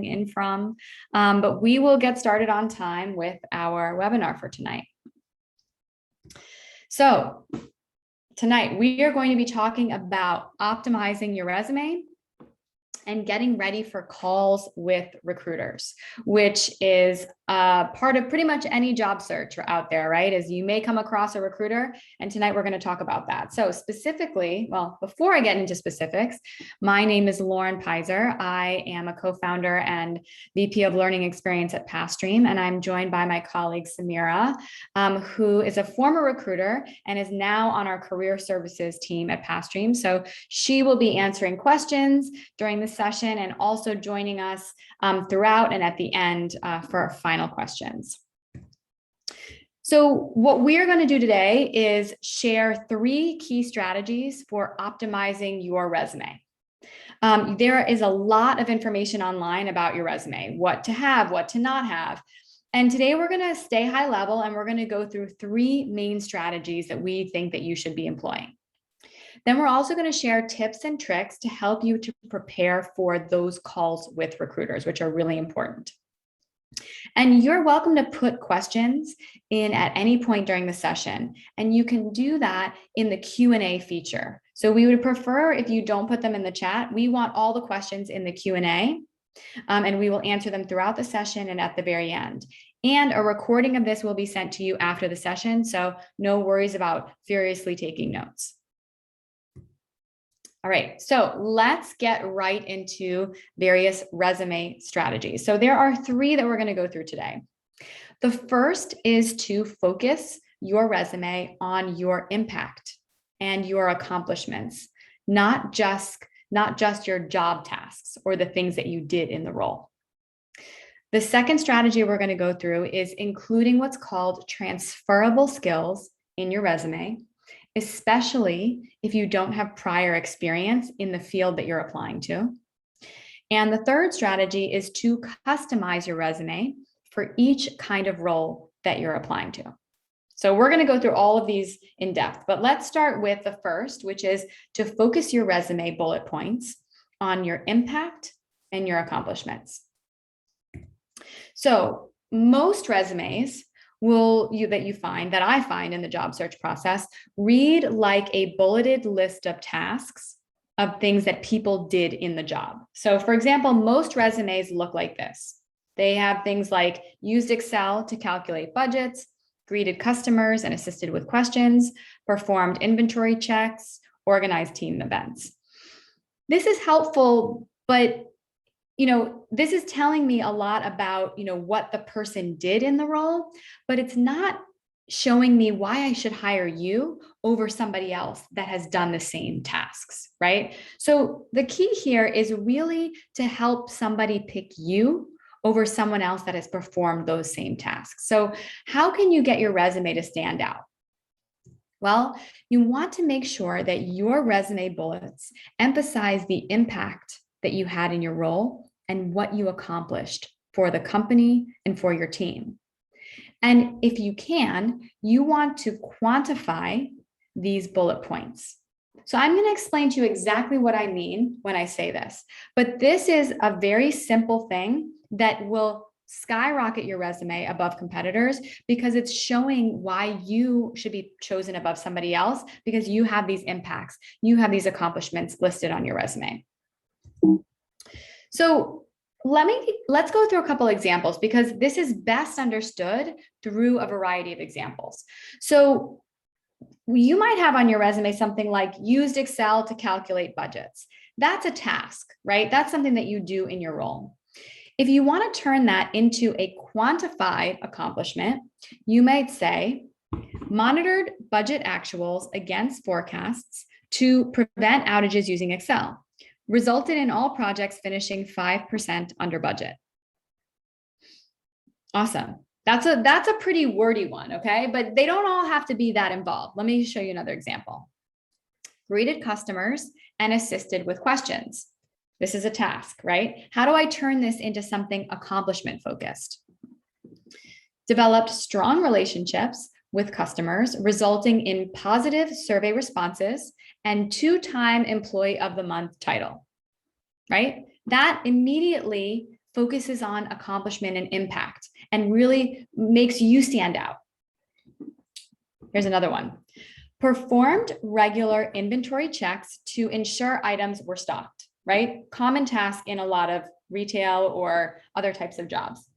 in from, but we will get started on time with our webinar for tonight. So tonight we are going to be talking about optimizing your resume and getting ready for calls with recruiters, which is part of pretty much any job search out there, right? As you may come across a recruiter, and tonight we're going to talk about that. So specifically, well, before I get into specifics, my name is Lauren Pizer. I am a co-founder and VP of Learning Experience at Pathstream, and I'm joined by my colleague Samira, who is a former recruiter and is now on our career services team at Pathstream. So she will be answering questions during the session and also joining us throughout and at the end for our final questions. So what we're going to do today is share 3 key strategies for optimizing your resume. There is a lot of information online about your resume, what to have, what to not have. And today we're going to stay high level and we're going to go through 3 main strategies that we think that you should be employing. Then we're also going to share tips and tricks to help you to prepare for those calls with recruiters, which are really important. And you're welcome to put questions in at any point during the session, and you can do that in the Q&A feature. So we would prefer if you don't put them in the chat. We want all the questions in the Q&A, and we will answer them throughout the session and at the very end. And a recording of this will be sent to you after the session, so no worries about furiously taking notes. All right, so let's get right into various resume strategies. So there are 3 that we're going to go through today. The first is to focus your resume on your impact and your accomplishments, not just your job tasks or the things that you did in the role. The second strategy we're going to go through is including what's called transferable skills in your resume, especially if you don't have prior experience in the field that you're applying to. And the third strategy is to customize your resume for each kind of role that you're applying to. So we're going to go through all of these in depth, but let's start with the first, which is to focus your resume bullet points on your impact and your accomplishments. So most resumes that I find in the job search process read like a bulleted list of tasks of things that people did in the job. So for example, most resumes look like this. They have things like used Excel to calculate budgets, greeted customers and assisted with questions, performed inventory checks, organized team events. This is helpful, but this is telling me a lot about, what the person did in the role, but it's not showing me why I should hire you over somebody else that has done the same tasks, right? So the key here is really to help somebody pick you over someone else that has performed those same tasks. So how can you get your resume to stand out? Well, you want to make sure that your resume bullets emphasize the impact that you had in your role and what you accomplished for the company and for your team. And if you can, you want to quantify these bullet points. So I'm going to explain to you exactly what I mean when I say this, but this is a very simple thing that will skyrocket your resume above competitors because it's showing why you should be chosen above somebody else because you have these impacts, you have these accomplishments listed on your resume. So let's go through a couple examples because this is best understood through a variety of examples. So you might have on your resume something like used Excel to calculate budgets. That's a task, right? That's something that you do in your role. If you want to turn that into a quantified accomplishment, you might say, monitored budget actuals against forecasts to prevent outages using Excel. Resulted in all projects finishing 5% under budget. Awesome. That's a pretty wordy one, okay? But they don't all have to be that involved. Let me show you another example. Greeted customers and assisted with questions. This is a task, right? How do I turn this into something accomplishment focused? Developed strong relationships with customers, resulting in positive survey responses and 2-time Employee of the Month title, right? That immediately focuses on accomplishment and impact and really makes you stand out. Here's another one. Performed regular inventory checks to ensure items were stocked, right? Common task in a lot of retail or other types of jobs.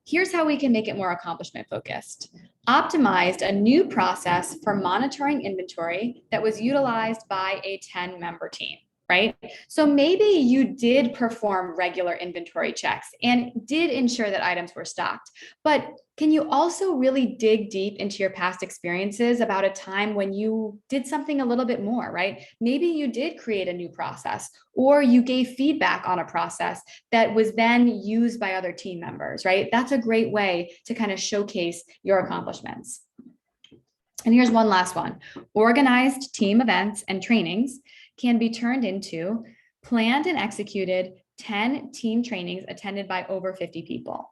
Here's how we can make it more accomplishment focused. Optimized a new process for monitoring inventory that was utilized by a 10-member team, right? So maybe you did perform regular inventory checks and did ensure that items were stocked, but can you also really dig deep into your past experiences about a time when you did something a little bit more, right? Maybe you did create a new process, or you gave feedback on a process that was then used by other team members, right? That's a great way to kind of showcase your accomplishments. And here's one last one. Organized team events and trainings can be turned into planned and executed 10 team trainings attended by over 50 people.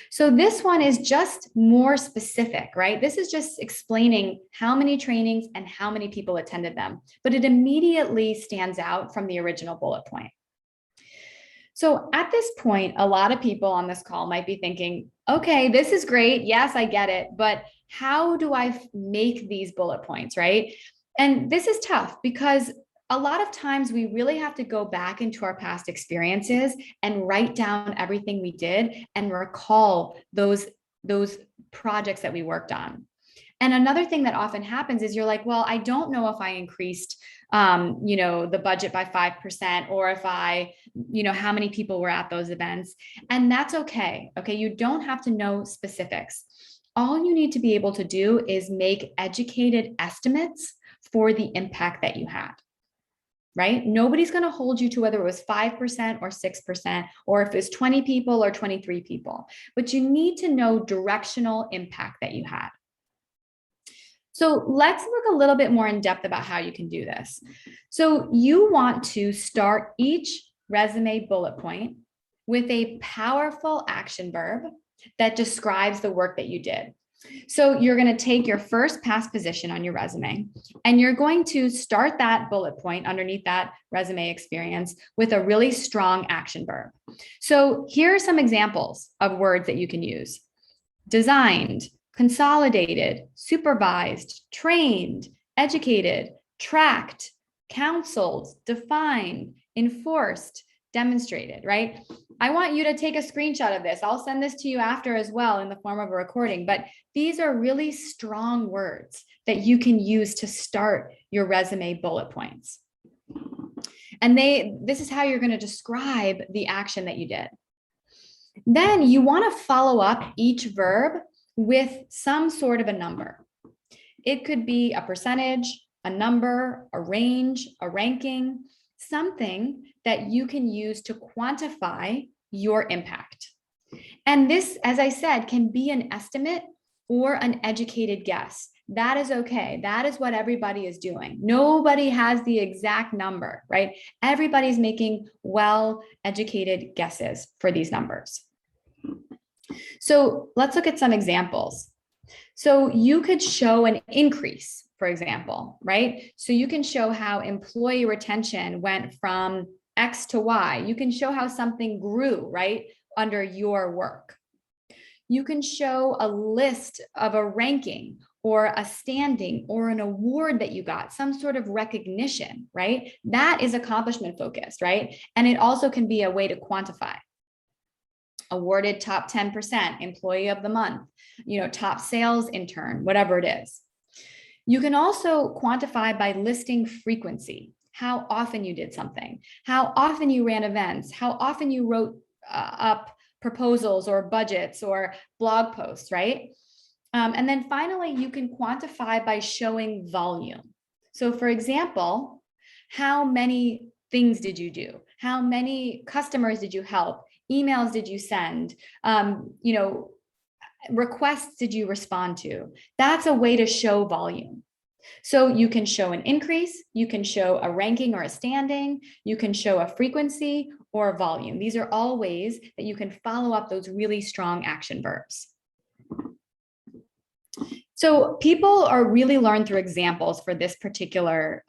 So this one is just more specific, right? This is just explaining how many trainings and how many people attended them, but it immediately stands out from the original bullet point. So at this point, a lot of people on this call might be thinking, okay, this is great. Yes, I get it. But how do I make these bullet points, right? And this is tough because a lot of times we really have to go back into our past experiences and write down everything we did and recall those projects that we worked on. And another thing that often happens is you're like, well, I don't know if I increased, the budget by 5%, or if I, how many people were at those events. And that's okay. Okay. You don't have to know specifics. All you need to be able to do is make educated estimates for the impact that you had. Right? Nobody's going to hold you to whether it was 5% or 6%, or if it's 20 people or 23 people, but you need to know directional impact that you had. So let's look a little bit more in depth about how you can do this. So you want to start each resume bullet point with a powerful action verb that describes the work that you did. So you're going to take your first past position on your resume, and you're going to start that bullet point underneath that resume experience with a really strong action verb. So here are some examples of words that you can use. Designed, consolidated, supervised, trained, educated, tracked, counseled, defined, enforced, demonstrated, right? I want you to take a screenshot of this. I'll send this to you after as well in the form of a recording, but these are really strong words that you can use to start your resume bullet points. And this is how you're going to describe the action that you did. Then you want to follow up each verb with some sort of a number. It could be a percentage, a number, a range, a ranking, something that you can use to quantify your impact. And this, as I said, can be an estimate or an educated guess. That is okay. That is what everybody is doing. Nobody has the exact number, right? Everybody's making well-educated guesses for these numbers. So let's look at some examples. So you could show an increase, for example, right? So you can show how employee retention went from X to Y. You can show how something grew, right, under your work. You can show a list of a ranking or a standing or an award that you got, some sort of recognition, right? That is accomplishment focused, right? And it also can be a way to quantify. Awarded top 10%, employee of the month, top sales intern, whatever it is. You can also quantify by listing frequency, how often you did something, how often you ran events, how often you wrote up proposals or budgets or blog posts, right? And then finally, you can quantify by showing volume. So for example, how many things did you do? How many customers did you help? Emails did you send? Requests did you respond to? That's a way to show volume. So you can show an increase, you can show a ranking or a standing, you can show a frequency or a volume. These are all ways that you can follow up those really strong action verbs. So people are really learned through examples for this particular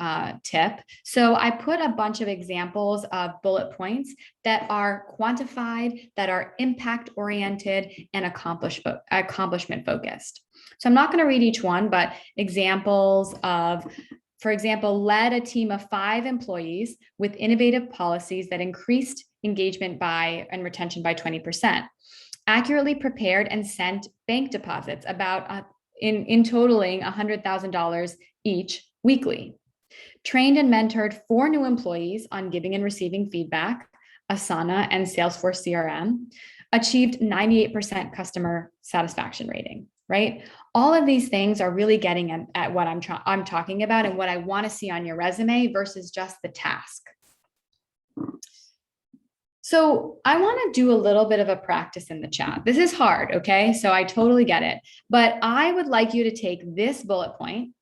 tip. So I put a bunch of examples of bullet points that are quantified, that are impact oriented and accomplishment focused. So I'm not going to read each one, but examples of, for example, led a team of 5 employees with innovative policies that increased engagement and retention by 20%. Accurately prepared and sent bank deposits about in totaling $100,000 each weekly. Trained and mentored 4 new employees on giving and receiving feedback, Asana and Salesforce CRM, achieved 98% customer satisfaction rating, right? All of these things are really getting at what I'm talking about and what I want to see on your resume versus just the task. So I want to do a little bit of a practice in the chat. This is hard, okay? So I totally get it. But I would like you to take this bullet point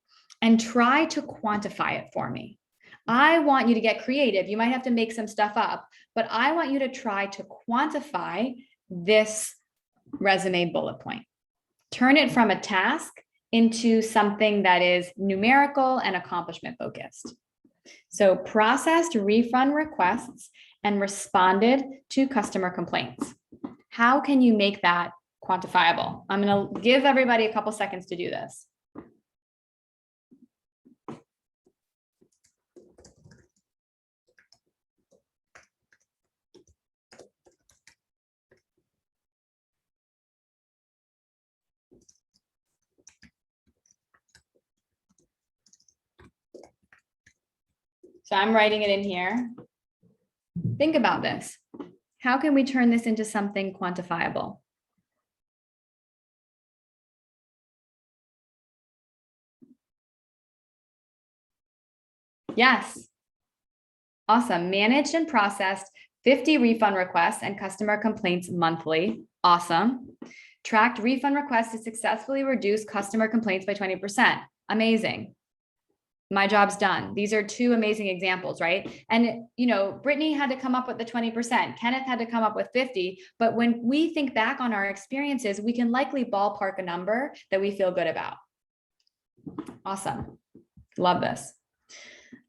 and try to quantify it for me. I want you to get creative. You might have to make some stuff up, but I want you to try to quantify this resume bullet point. Turn it from a task into something that is numerical and accomplishment focused. So processed refund requests and responded to customer complaints. How can you make that quantifiable? I'm going to give everybody a couple seconds to do this. So I'm writing it in here. Think about this. How can we turn this into something quantifiable? Yes. Awesome. Managed and processed 50 refund requests and customer complaints monthly. Awesome. Tracked refund requests to successfully reduce customer complaints by 20%. Amazing. My job's done. These are 2 amazing examples, right? And, Brittany had to come up with the 20%. Kenneth had to come up with 50. But when we think back on our experiences, we can likely ballpark a number that we feel good about. Awesome. Love this.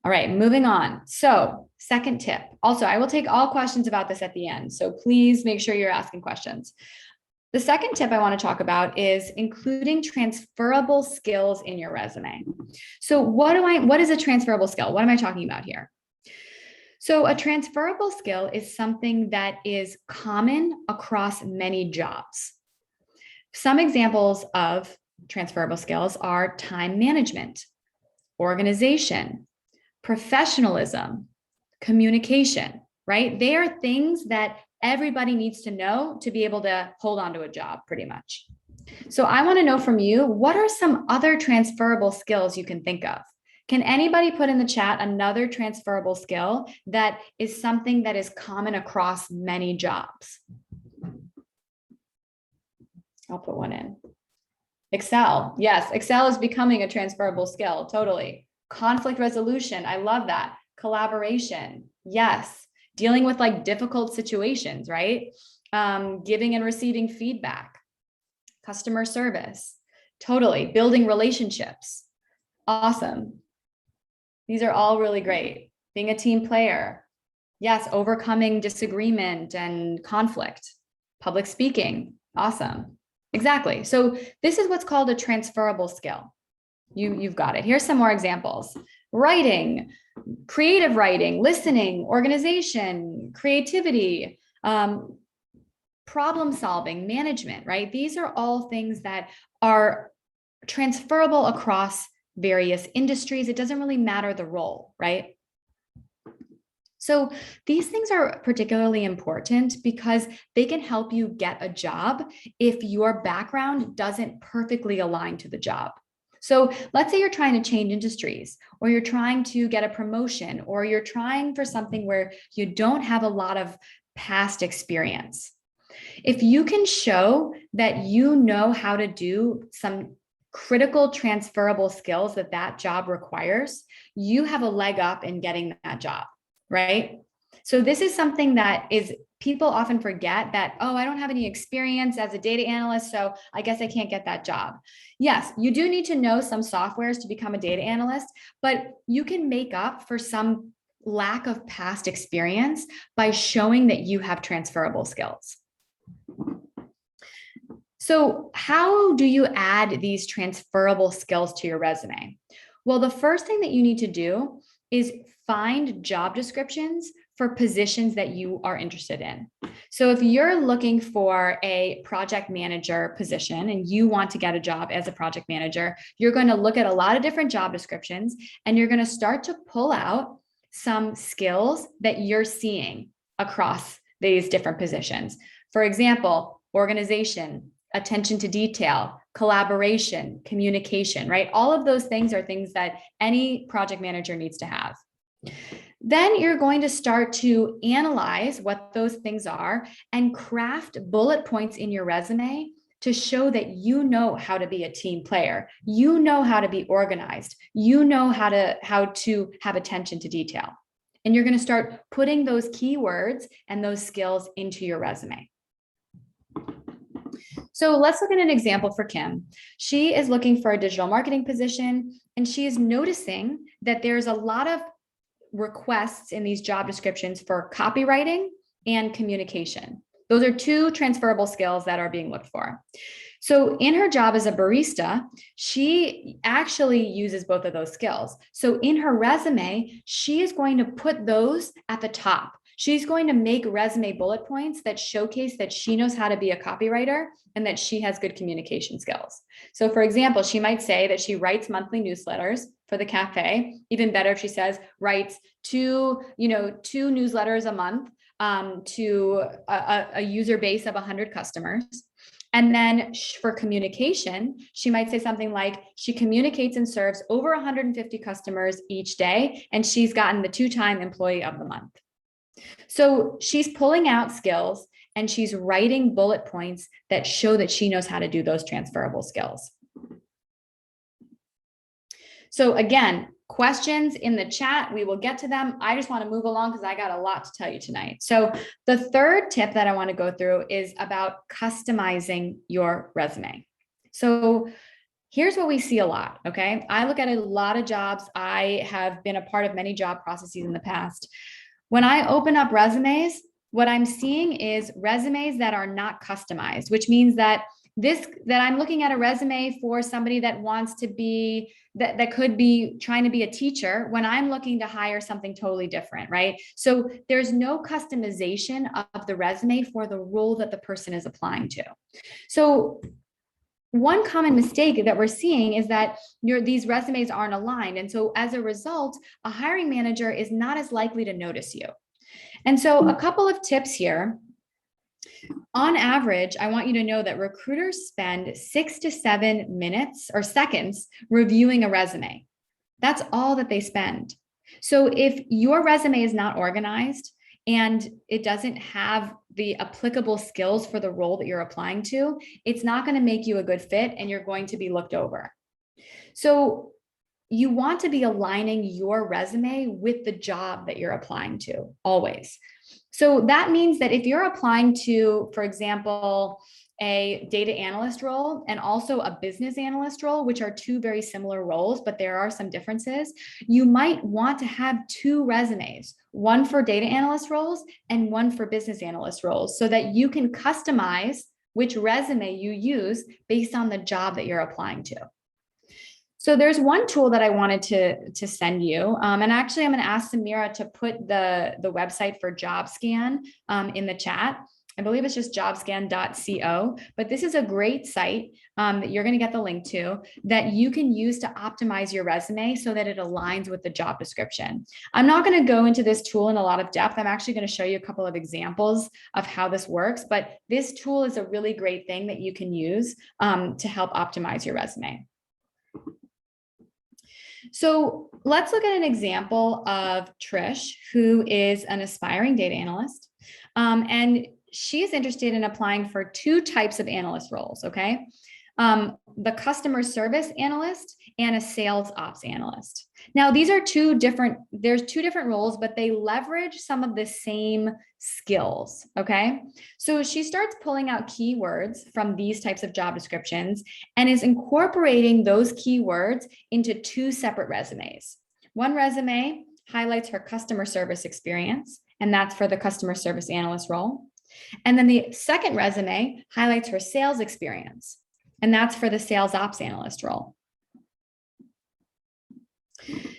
All right, moving on. So second tip. Also, I will take all questions about this at the end. So please make sure you're asking questions. The second tip I want to talk about is including transferable skills in your resume. So what is a transferable skill? What am I talking about here? So a transferable skill is something that is common across many jobs. Some examples of transferable skills are time management, organization, professionalism, communication, right? They are things that everybody needs to know to be able to hold on to a job pretty much. So I want to know from you, what are some other transferable skills you can think of? Can anybody put in the chat another transferable skill that is something that is common across many jobs? I'll put one in. Excel. Yes, Excel is becoming a transferable skill. Totally. Conflict resolution. I love that. Collaboration. Yes. Dealing with like difficult situations, right? Giving and receiving feedback. Customer service. Totally. Building relationships. Awesome. These are all really great. Being a team player. Yes. Overcoming disagreement and conflict. Public speaking. Awesome. Exactly. So this is what's called a transferable skill. You've got it. Here's some more examples. Writing, creative writing, listening, organization, creativity, problem solving, management, right? These are all things that are transferable across various industries. It doesn't really matter the role, right? So these things are particularly important because they can help you get a job if your background doesn't perfectly align to the job. So let's say you're trying to change industries, or you're trying to get a promotion, or you're trying for something where you don't have a lot of past experience. If you can show that you know how to do some critical transferable skills that job requires, you have a leg up in getting that job, right? So this is something that is people often forget that, oh, I don't have any experience as a data analyst, so I guess I can't get that job. Yes, you do need to know some softwares to become a data analyst, but you can make up for some lack of past experience by showing that you have transferable skills. So how do you add these transferable skills to your resume? Well, the first thing that you need to do is find job descriptions for positions that you are interested in. So if you're looking for a project manager position and you want to get a job as a project manager, you're going to look at a lot of different job descriptions and you're going to start to pull out some skills that you're seeing across these different positions. For example, organization, attention to detail, collaboration, communication, right? All of those things are things that any project manager needs to have. Then you're going to start to analyze what those things are and craft bullet points in your resume to show that you know how to be a team player. You know how to be organized. You know how to have attention to detail. And you're going to start putting those keywords and those skills into your resume. So let's look at an example for Kim. She is looking for a digital marketing position, and she is noticing that there's a lot of requests in these job descriptions for copywriting and communication. Those are two transferable skills that are being looked for. So in her job as a barista, she actually uses both of those skills. So in her resume, she is going to put those at the top. She's going to make resume bullet points that showcase that she knows how to be a copywriter and that she has good communication skills. So for example, she might say that she writes monthly newsletters for the cafe. Even better if she says writes two newsletters a month to a user base of 100 customers. And then for communication, she might say something like she communicates and serves over 150 customers each day, and she's gotten the 2-time employee of the month. So she's pulling out skills and she's writing bullet points that show that she knows how to do those transferable skills. So again, questions in the chat, we will get to them. I just want to move along because I got a lot to tell you tonight. So the third tip that I want to go through is about customizing your resume. So here's what we see a lot, okay? I look at a lot of jobs. I have been a part of many job processes in the past. When I open up resumes, what I'm seeing is resumes that are not customized, which means that I'm looking at a resume for somebody that wants to be, that could be trying to be a teacher when I'm looking to hire something totally different, right? So there's no customization of the resume for the role that the person is applying to. So one common mistake that we're seeing is that these resumes aren't aligned. And so as a result, a hiring manager is not as likely to notice you. And so a couple of tips here. On average, I want you to know that recruiters spend 6 to 7 minutes or seconds reviewing a resume. That's all that they spend. So if your resume is not organized and it doesn't have the applicable skills for the role that you're applying to, it's not going to make you a good fit and you're going to be looked over. So you want to be aligning your resume with the job that you're applying to always. So that means that if you're applying to, for example, a data analyst role and also a business analyst role, which are two very similar roles, but there are some differences, you might want to have 2 resumes, one for data analyst roles and one for business analyst roles, so that you can customize which resume you use based on the job that you're applying to. So there's one tool that I wanted to send you. And actually, I'm going to ask Samira to put the website for JobScan in the chat. I believe it's just jobscan.co, but this is a great site that you're going to get the link to that you can use to optimize your resume so that it aligns with the job description. I'm not going to go into this tool in a lot of depth. I'm actually going to show you a couple of examples of how this works, but this tool is a really great thing that you can use to help optimize your resume. So let's look at an example of Trish, who is an aspiring data analyst. And she is interested in applying for 2 types of analyst roles, okay? The customer service analyst and a sales ops analyst. Now, there's two different roles, but they leverage some of the same skills, okay? So she starts pulling out keywords from these types of job descriptions and is incorporating those keywords into two separate resumes. One resume highlights her customer service experience, and that's for the customer service analyst role. And then the second resume highlights her sales experience, and that's for the sales ops analyst role.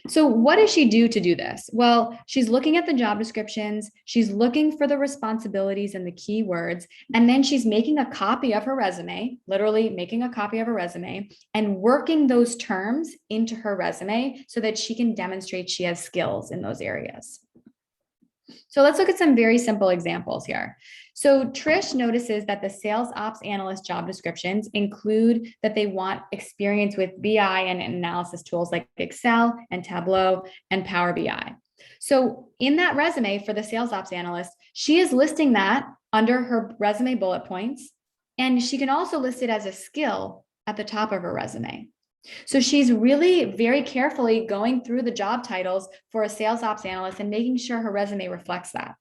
So what does she do to do this? Well, she's looking at the job descriptions, she's looking for the responsibilities and the keywords, and then she's making a copy of her resume, literally making a copy of her resume, and working those terms into her resume so that she can demonstrate she has skills in those areas. So let's look at some very simple examples here. So Trish notices that the sales ops analyst job descriptions include that they want experience with BI and analysis tools like Excel and Tableau and Power BI. So in that resume for the sales ops analyst, she is listing that under her resume bullet points, and she can also list it as a skill at the top of her resume. So she's really very carefully going through the job titles for a sales ops analyst and making sure her resume reflects that.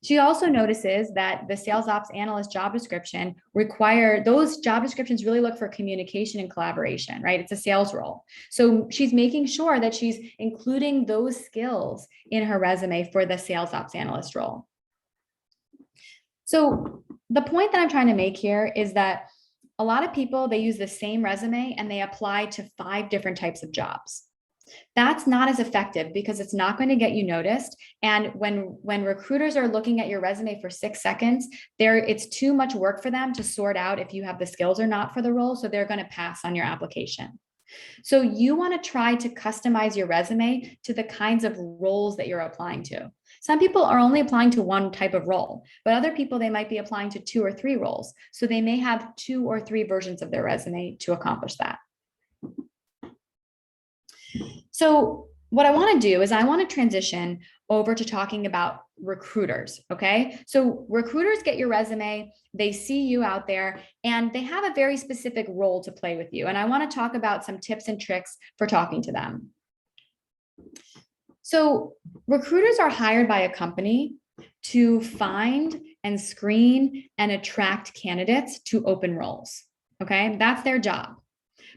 She also notices that the sales ops analyst job description those job descriptions really look for communication and collaboration, right? It's a sales role. So she's making sure that she's including those skills in her resume for the sales ops analyst role. So the point that I'm trying to make here is that a lot of people, they use the same resume and they apply to 5 different types of jobs. That's not as effective because it's not going to get you noticed. And when recruiters are looking at your resume for 6 seconds, it's too much work for them to sort out if you have the skills or not for the role. So they're going to pass on your application. So you want to try to customize your resume to the kinds of roles that you're applying to. Some people are only applying to one type of role, but other people, they might be applying to 2 or 3 roles. So they may have 2 or 3 versions of their resume to accomplish that. So what I want to do is I want to transition over to talking about recruiters, okay? So recruiters get your resume, they see you out there, and they have a very specific role to play with you. And I want to talk about some tips and tricks for talking to them. So recruiters are hired by a company to find and screen and attract candidates to open roles, okay? That's their job.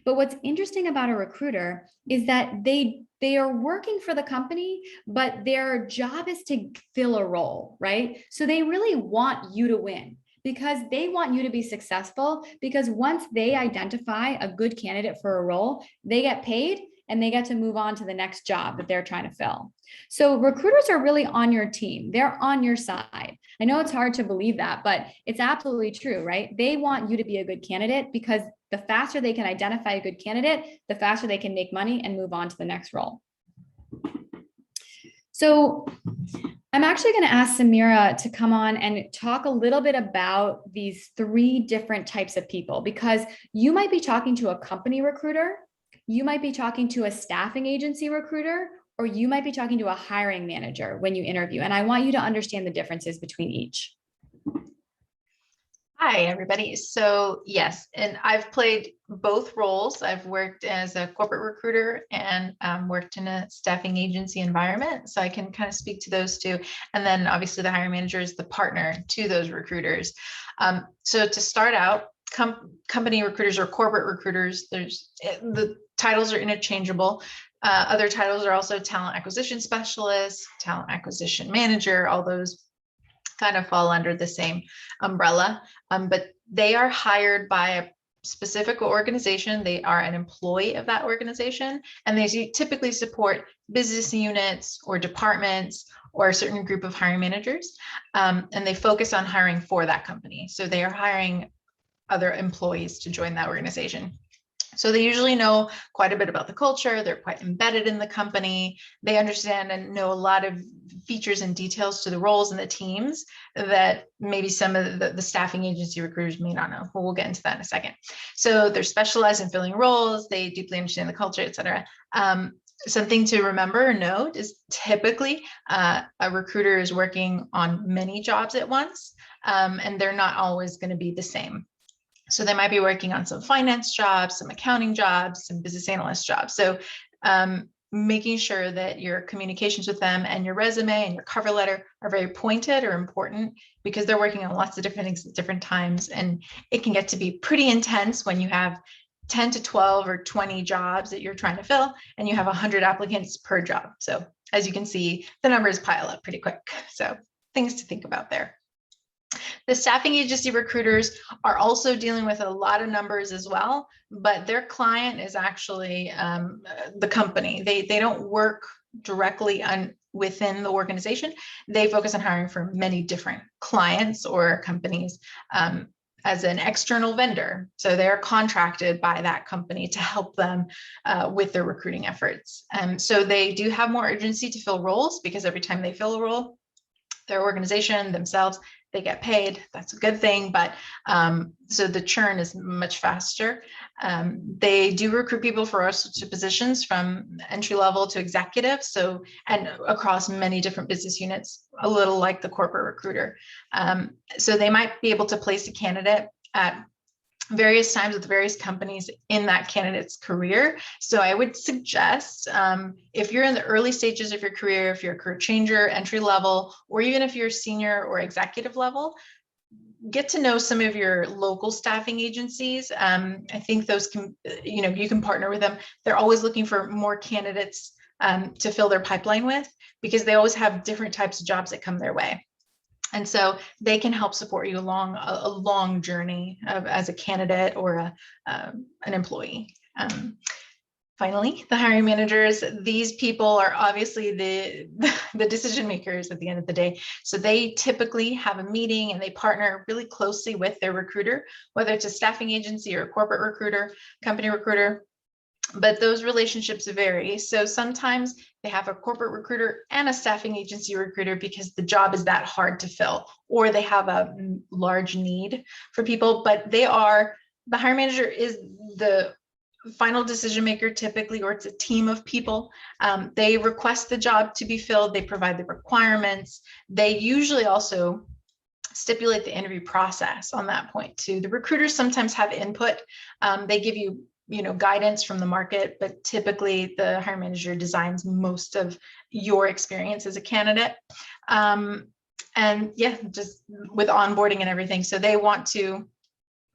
But what's interesting about a recruiter is that they are working for the company, but their job is to fill a role, right? So they really want you to win because they want you to be successful, because once they identify a good candidate for a role, they get paid and they get to move on to the next job that they're trying to fill. So recruiters are really on your team. They're on your side. I know it's hard to believe that, but it's absolutely true, right? They want you to be a good candidate because the faster they can identify a good candidate, the faster they can make money and move on to the next role. So I'm actually going to ask Samira to come on and talk a little bit about these 3 different types of people, because you might be talking to a company recruiter, you might be talking to a staffing agency recruiter, or you might be talking to a hiring manager when you interview. And I want you to understand the differences between each. Hi, everybody. So yes, and I've played both roles. I've worked as a corporate recruiter and worked in a staffing agency environment. So I can kind of speak to those 2. And then obviously the hiring manager is the partner to those recruiters. So to start out, company recruiters or corporate recruiters, the titles are interchangeable. Other titles are also talent acquisition specialist, talent acquisition manager, all those kind of fall under the same umbrella, but they are hired by a specific organization. They are an employee of that organization, and they typically support business units or departments or a certain group of hiring managers, and they focus on hiring for that company. So they are hiring other employees to join that organization. So they usually know quite a bit about the culture. They're quite embedded in the company. They understand and know a lot of features and details to the roles and the teams that maybe some of the staffing agency recruiters may not know. But we'll get into that in a second. So they're specialized in filling roles. They deeply understand the culture, et cetera. Something to remember or note is typically a recruiter is working on many jobs at once, and they're not always going to be the same. So they might be working on some finance jobs, some accounting jobs, some business analyst jobs. So making sure that your communications with them and your resume and your cover letter are very pointed or important, because they're working on lots of different things at different times. And it can get to be pretty intense when you have 10 to 12 or 20 jobs that you're trying to fill and you have 100 applicants per job. So as you can see, the numbers pile up pretty quick. So things to think about there. The staffing agency recruiters are also dealing with a lot of numbers as well, but their client is actually the company. They don't work directly within the organization. They focus on hiring for many different clients or companies as an external vendor. So they're contracted by that company to help them with their recruiting efforts. So they do have more urgency to fill roles, because every time they fill a role, their organization themselves, they get paid. That's a good thing. But so the churn is much faster. They do recruit people for all sorts of positions, from entry level to executive. So, and across many different business units, a little like the corporate recruiter. So they might be able to place a candidate at various times with various companies in that candidate's career. So I would suggest, if you're in the early stages of your career, if you're a career changer, entry level, or even if you're senior or executive level, get to know some of your local staffing agencies. I think those can, you can partner with them. They're always looking for more candidates to fill their pipeline with, because they always have different types of jobs that come their way. And so they can help support you along a long journey as a candidate or an employee. Finally, the hiring managers, these people are obviously the decision makers at the end of the day. So they typically have a meeting and they partner really closely with their recruiter, whether it's a staffing agency or a corporate recruiter, company recruiter. But those relationships vary. So sometimes they have a corporate recruiter and a staffing agency recruiter because the job is that hard to fill, or they have a large need for people. But the hiring manager is the final decision maker typically, or it's a team of people. They request the job to be filled. They provide the requirements. They usually also stipulate the interview process on that point too. The recruiters sometimes have input. They give you guidance from the market, but typically the hiring manager designs most of your experience as a candidate. And yeah, just with onboarding and everything. So they want to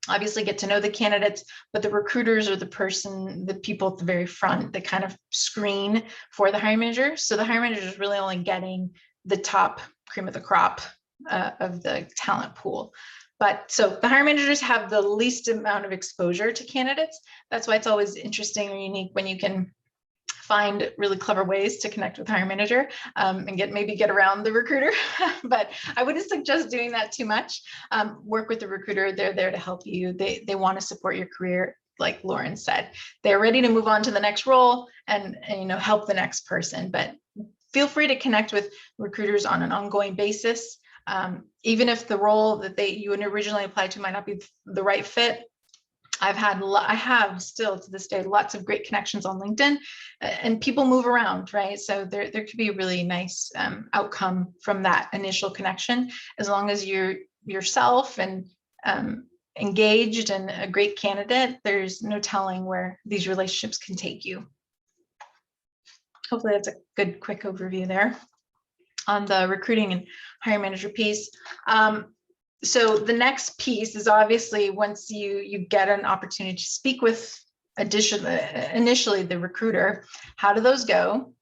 obviously get to know the candidates, but the recruiters are the people at the very front that kind of screen for the hiring manager. So the hiring manager is really only getting the top cream of the crop of the talent pool. But so the hiring managers have the least amount of exposure to candidates. That's why it's always interesting or unique when you can find really clever ways to connect with the hiring manager and maybe get around the recruiter. But I wouldn't suggest doing that too much. Work with the recruiter. They're there to help you. They want to support your career. Like Lauren said, they're ready to move on to the next role and help the next person. But feel free to connect with recruiters on an ongoing basis. Even if the role that you originally applied to might not be the right fit. I have still to this day lots of great connections on LinkedIn, and people move around, right? So there could be a really nice outcome from that initial connection, as long as you're yourself and engaged and a great candidate. There's no telling where these relationships can take you. Hopefully that's a good quick overview there on the recruiting and hiring manager piece. So the next piece is obviously once you get an opportunity to speak with initially the recruiter, how do those go?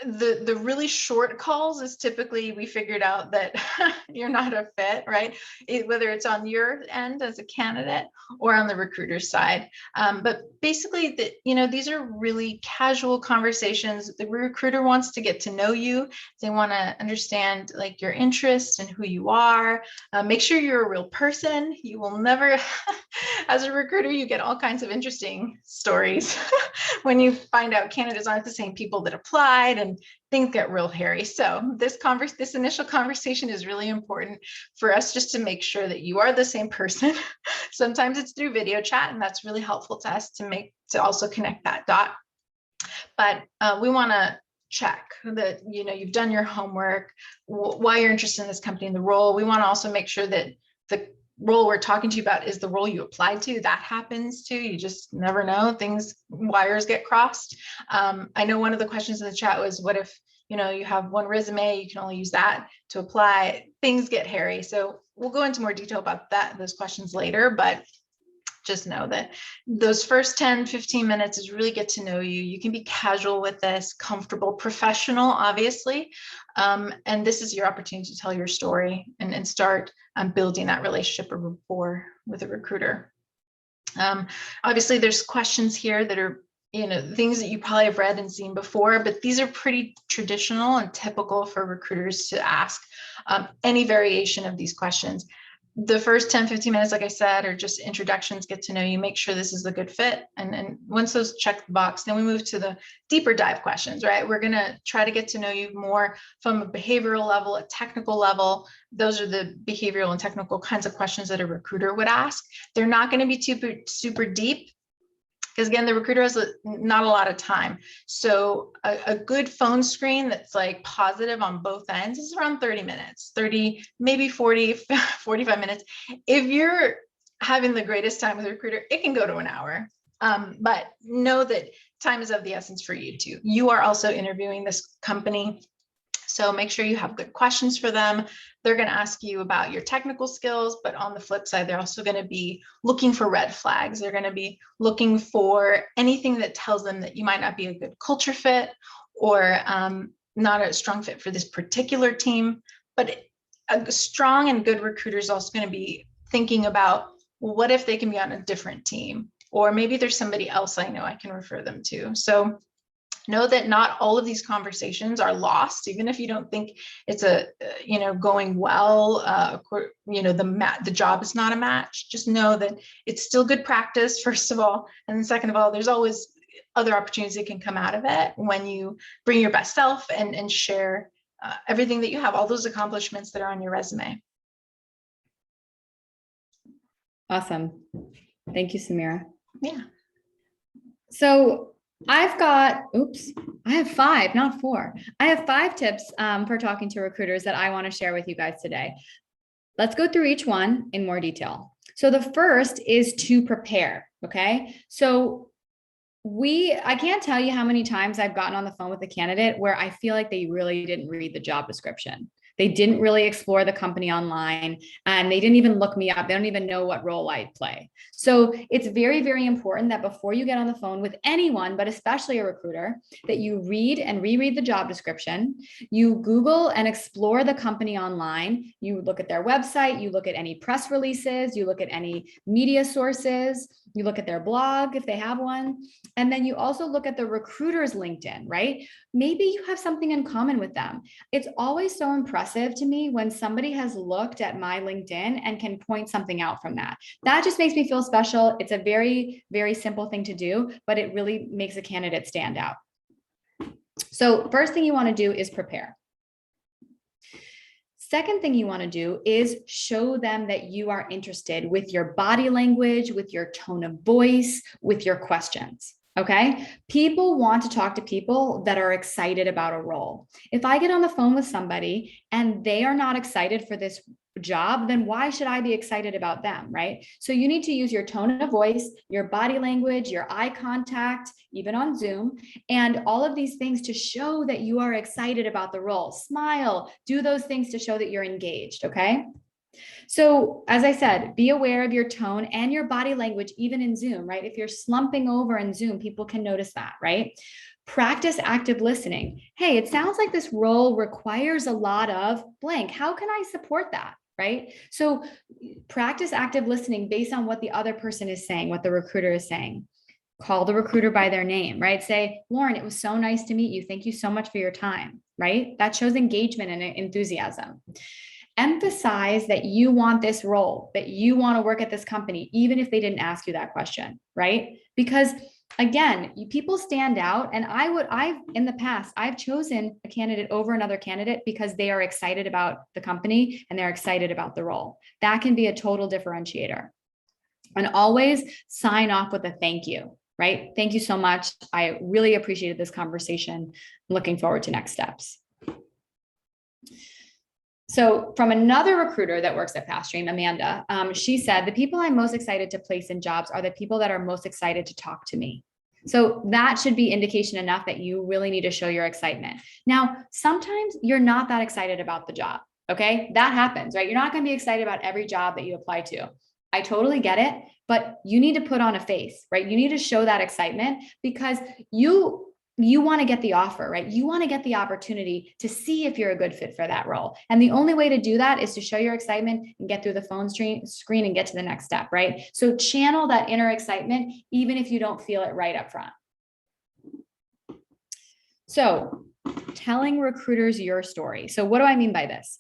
The really short calls is typically we figured out that you're not a fit, right? Whether it's on your end as a candidate or on the recruiter side. But basically, these are really casual conversations. The recruiter wants to get to know you. They want to understand like your interests and who you are. Make sure you're a real person. You will never, as a recruiter, you get all kinds of interesting stories when you find out candidates aren't the same people that applied and things get real hairy. So this initial conversation is really important for us just to make sure that you are the same person. Sometimes it's through video chat, and that's really helpful to us to also connect that dot. But we want to check that you've done your homework, why you're interested in this company and the role. We want to also make sure that role we're talking to you about is the role you applied to. That happens too. You just never know. Wires get crossed. I know one of the questions in the chat was, what if, you have one resume, you can only use that to apply? Things get hairy. So we'll go into more detail about those questions later, but just know that those first 10, 15 minutes is really get to know you. You can be casual with this, comfortable, professional, obviously. And this is your opportunity to tell your story and start building that relationship or rapport with a recruiter. Obviously, there's questions here that are things that you probably have read and seen before, but these are pretty traditional and typical for recruiters to ask. Any variation of these questions. The first 10, 15 minutes, like I said, are just introductions, get to know you, make sure this is a good fit. And once those check the box, then we move to the deeper dive questions, right? We're going to try to get to know you more from a behavioral level, a technical level. Those are the behavioral and technical kinds of questions that a recruiter would ask. They're not going to be super deep, because again, the recruiter has not a lot of time. So a good phone screen that's like positive on both ends is around 30 minutes, 30, maybe 40, 45 minutes. If you're having the greatest time with a recruiter, it can go to an hour. But know that time is of the essence for you too. You are also interviewing this company. So make sure you have good questions for them. They're going to ask you about your technical skills, but on the flip side, they're also going to be looking for red flags. They're going to be looking for anything that tells them that you might not be a good culture fit or not a strong fit for this particular team. But a strong and good recruiter is also going to be thinking about, well, what if they can be on a different team? Or maybe there's somebody else I know I can refer them to. So know that not all of these conversations are lost, even if you don't think it's going well, the job is not a match. Just know that it's still good practice, first of all. And then second of all, there's always other opportunities that can come out of it when you bring your best self and share everything that you have, all those accomplishments that are on your resume. Awesome. Thank you, Samira. Yeah. So I have 5, not 4. I have 5 tips for talking to recruiters that I want to share with you guys today. Let's go through each one in more detail. So the first is to prepare. Okay. So I can't tell you how many times I've gotten on the phone with a candidate where I feel like they really didn't read the job description. They didn't really explore the company online, and they didn't even look me up. They don't even know what role I play. So it's very, very important that before you get on the phone with anyone, but especially a recruiter, that you read and reread the job description. You Google and explore the company online. You look at their website, you look at any press releases, you look at any media sources, you look at their blog if they have one. And then you also look at the recruiter's LinkedIn, right? Maybe you have something in common with them. It's always so impressive to me when somebody has looked at my LinkedIn and can point something out from that. That just makes me feel special. It's a very, very simple thing to do, but it really makes a candidate stand out. So first thing you want to do is prepare. Second thing you want to do is show them that you are interested with your body language, with your tone of voice, with your questions. Okay. People want to talk to people that are excited about a role. If I get on the phone with somebody and they are not excited for this job, then why should I be excited about them, right? So you need to use your tone of voice, your body language, your eye contact, even on Zoom, and all of these things to show that you are excited about the role. Smile, do those things to show that you're engaged, okay? So as I said, be aware of your tone and your body language, even in Zoom, right? If you're slumping over in Zoom, people can notice that, right? Practice active listening. Hey, it sounds like this role requires a lot of blank. How can I support that? Right? So practice active listening based on what the other person is saying, what the recruiter is saying. Call the recruiter by their name, right? Say, Lauren, it was so nice to meet you. Thank you so much for your time, right? That shows engagement and enthusiasm. Emphasize that you want this role, that you want to work at this company, even if they didn't ask you that question, right? Because again, people stand out. And in the past, I've chosen a candidate over another candidate because they are excited about the company and they're excited about the role. That can be a total differentiator. And always sign off with a thank you, right? Thank you so much. I really appreciated this conversation. I'm looking forward to next steps. So from another recruiter that works at Pathstream, Amanda, she said, the people I'm most excited to place in jobs are the people that are most excited to talk to me. So that should be indication enough that you really need to show your excitement. Now, sometimes you're not that excited about the job. Okay. That happens, right? You're not going to be excited about every job that you apply to. I totally get it, but you need to put on a face, right? You need to show that excitement because you want to get the offer, right? You want to get the opportunity to see if you're a good fit for that role. And the only way to do that is to show your excitement and get through the phone screen and get to the next step, right? So channel that inner excitement, even if you don't feel it right up front. So telling recruiters your story. So what do I mean by this?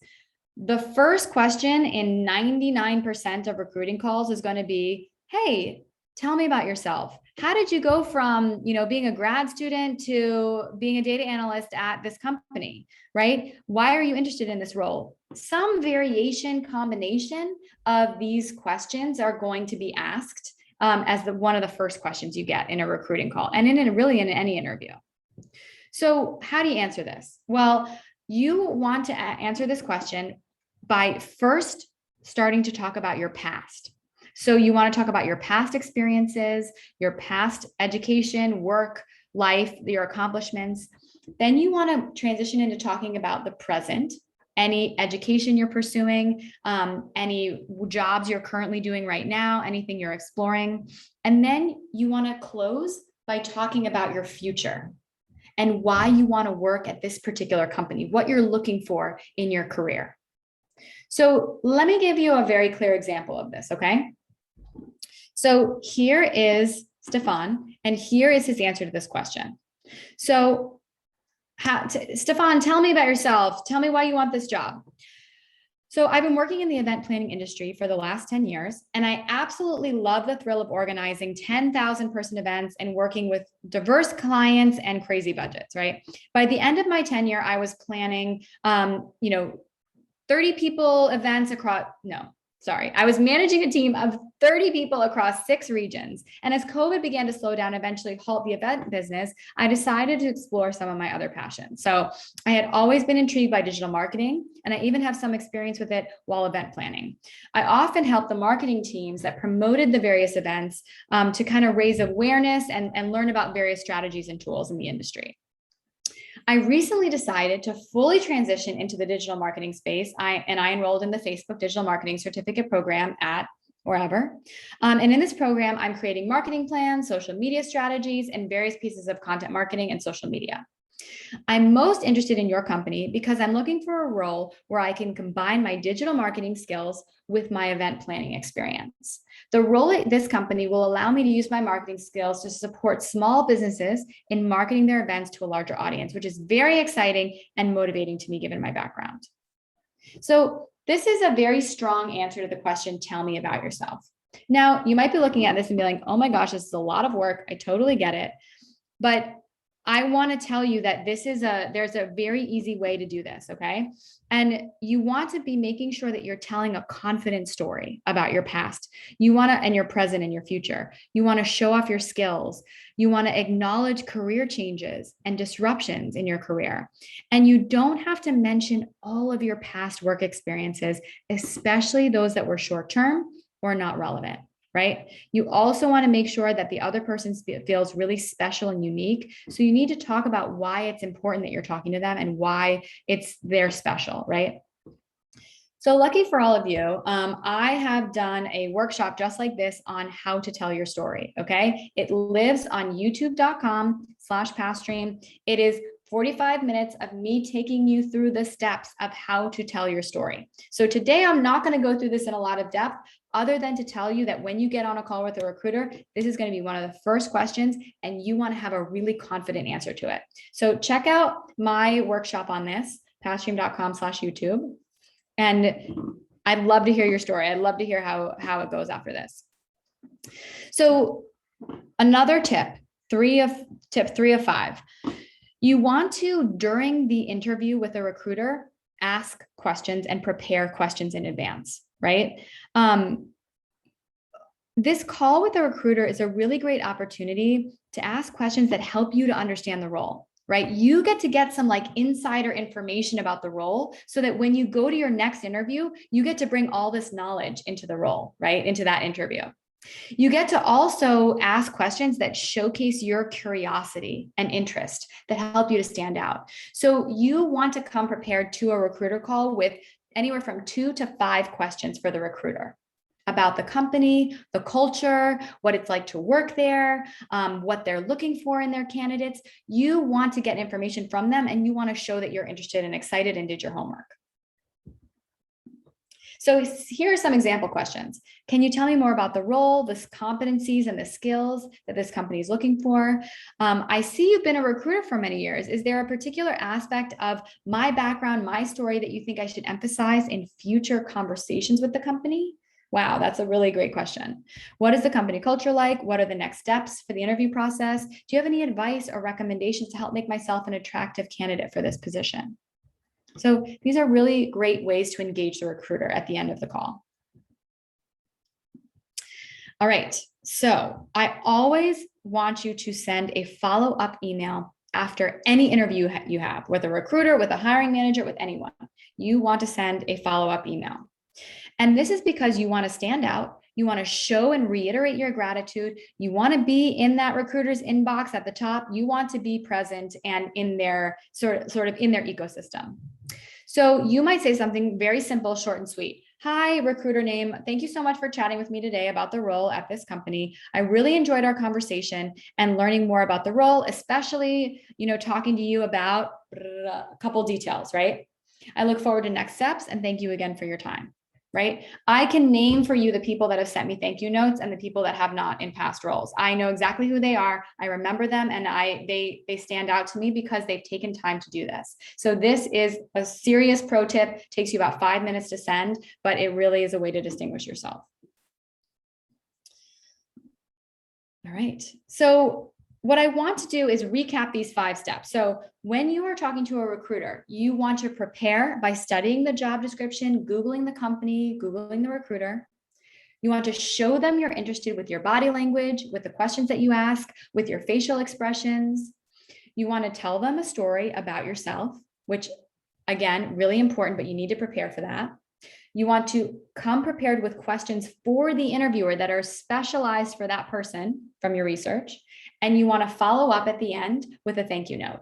The first question in 99% of recruiting calls is going to be, hey, tell me about yourself. How did you go from, being a grad student to being a data analyst at this company, right? Why are you interested in this role? Some variation combination of these questions are going to be asked as one of the first questions you get in a recruiting call and in any interview. So how do you answer this? Well, you want to answer this question by first starting to talk about your past. So you want to talk about your past experiences, your past education, work, life, your accomplishments. Then you want to transition into talking about the present, any education you're pursuing, any jobs you're currently doing right now, anything you're exploring. And then you want to close by talking about your future and why you want to work at this particular company, what you're looking for in your career. So let me give you a very clear example of this, okay? So here is Stefan, and here is his answer to this question. So Stefan, tell me about yourself. Tell me why you want this job. So I've been working in the event planning industry for the last 10 years, and I absolutely love the thrill of organizing 10,000 person events and working with diverse clients and crazy budgets, right? By the end of my tenure, I was planning, 30 people events across, I was managing a team of 30 people across 6 regions. And as COVID began to slow down, eventually halt the event business, I decided to explore some of my other passions. So I had always been intrigued by digital marketing, and I even have some experience with it while event planning. I often helped the marketing teams that promoted the various events to kind of raise awareness and learn about various strategies and tools in the industry. I recently decided to fully transition into the digital marketing space. I enrolled in the Facebook Digital Marketing Certificate Program at wherever. And in this program, I'm creating marketing plans, social media strategies, and various pieces of content marketing and social media. I'm most interested in your company because I'm looking for a role where I can combine my digital marketing skills with my event planning experience. The role at this company will allow me to use my marketing skills to support small businesses in marketing their events to a larger audience, which is very exciting and motivating to me given my background. So this is a very strong answer to the question, tell me about yourself. Now, you might be looking at this and be like, oh my gosh, this is a lot of work. I totally get it. But I want to tell you that there's a very easy way to do this, okay? And you want to be making sure that you're telling a confident story about your past. And your present and your future. You want to show off your skills. You want to acknowledge career changes and disruptions in your career. And you don't have to mention all of your past work experiences, especially those that were short-term or not relevant. Right? You also want to make sure that the other person feels really special and unique. So you need to talk about why it's important that you're talking to them and why they're special, right? So lucky for all of you, I have done a workshop just like this on how to tell your story, okay? It lives on youtube.com/Pathstream. It is 45 minutes of me taking you through the steps of how to tell your story. So today I'm not going to go through this in a lot of depth, other than to tell you that when you get on a call with a recruiter, this is going to be one of the first questions, and you want to have a really confident answer to it. So check out my workshop on this, pathstream.com/YouTube. And I'd love to hear your story. I'd love to hear how it goes after this. So another tip 3 of 5. You want to, during the interview with a recruiter, ask questions and prepare questions in advance, right? This call with a recruiter is a really great opportunity to ask questions that help you to understand the role. right? You get to get some like insider information about the role so that when you go to your next interview, you get to bring all this knowledge into the role, right? Into that interview. You get to also ask questions that showcase your curiosity and interest that help you to stand out. So you want to come prepared to a recruiter call with anywhere from 2 to 5 questions for the recruiter about the company, the culture, what it's like to work there, what they're looking for in their candidates. You want to get information from them, and you want to show that you're interested and excited and did your homework. So here are some example questions. Can you tell me more about the role, the competencies, and the skills that this company is looking for? I see you've been a recruiter for many years. Is there a particular aspect of my background, my story that you think I should emphasize in future conversations with the company? Wow, that's a really great question. What is the company culture like? What are the next steps for the interview process? Do you have any advice or recommendations to help make myself an attractive candidate for this position? So these are really great ways to engage the recruiter at the end of the call. All right, so I always want you to send a follow-up email after any interview you have with a recruiter, with a hiring manager, with anyone. You want to send a follow-up email. And this is because you want to stand out. You want to show and reiterate your gratitude. You want to be in that recruiter's inbox at the top. You want to be present and in their sort of in their ecosystem. So you might say something very simple, short and sweet. Hi, recruiter name. Thank you so much for chatting with me today about the role at this company. I really enjoyed our conversation and learning more about the role, especially, talking to you about a couple details, right? I look forward to next steps and thank you again for your time. Right? I can name for you the people that have sent me thank you notes and the people that have not in past roles. I know exactly who they are. I remember them, and they stand out to me because they've taken time to do this. So this is a serious pro tip. It takes you about 5 minutes to send, but it really is a way to distinguish yourself. All right. So what I want to do is recap these 5 steps. So when you are talking to a recruiter, you want to prepare by studying the job description, Googling the company, Googling the recruiter. You want to show them you're interested with your body language, with the questions that you ask, with your facial expressions. You want to tell them a story about yourself, which again, really important, but you need to prepare for that. You want to come prepared with questions for the interviewer that are specialized for that person from your research. And you want to follow up at the end with a thank you note.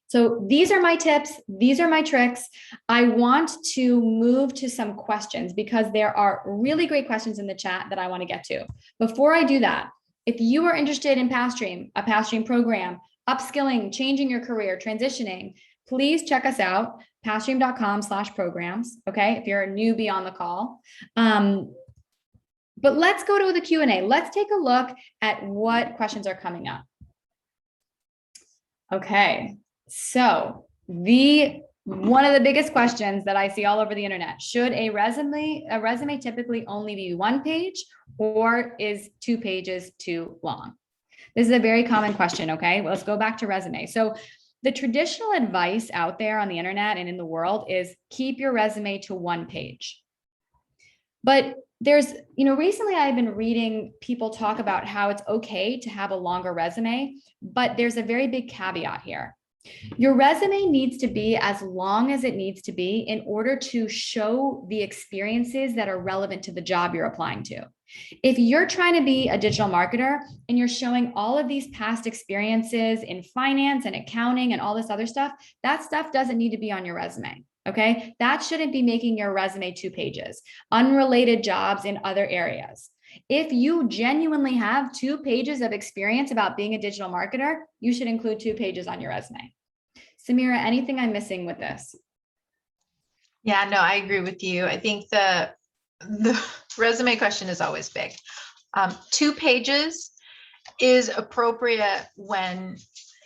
So these are my tips. These are my tricks. I want to move to some questions because there are really great questions in the chat that I want to get to. Before I do that, if you are interested in Pathstream, a Pathstream program, upskilling, changing your career, transitioning, please check us out, pathstream.com/programs. Okay, if you're a newbie on the call. But let's go to the Q&A. Let's take a look at what questions are coming up. Okay, so one of the biggest questions that I see all over the internet, should a resume typically only be 1 page, or is 2 pages too long? This is a very common question, okay? Well, let's go back to resume. So the traditional advice out there on the internet and in the world is keep your resume to 1 page. But there's, recently I've been reading people talk about how it's okay to have a longer resume, but there's a very big caveat here. Your resume needs to be as long as it needs to be in order to show the experiences that are relevant to the job you're applying to. If you're trying to be a digital marketer and you're showing all of these past experiences in finance and accounting and all this other stuff, that stuff doesn't need to be on your resume. Okay, that shouldn't be making your resume 2 pages. Unrelated jobs in other areas. If you genuinely have 2 pages of experience about being a digital marketer, you should include 2 pages on your resume. Samira, anything I'm missing with this? Yeah, no, I agree with you. I think the resume question is always big. 2 pages is appropriate when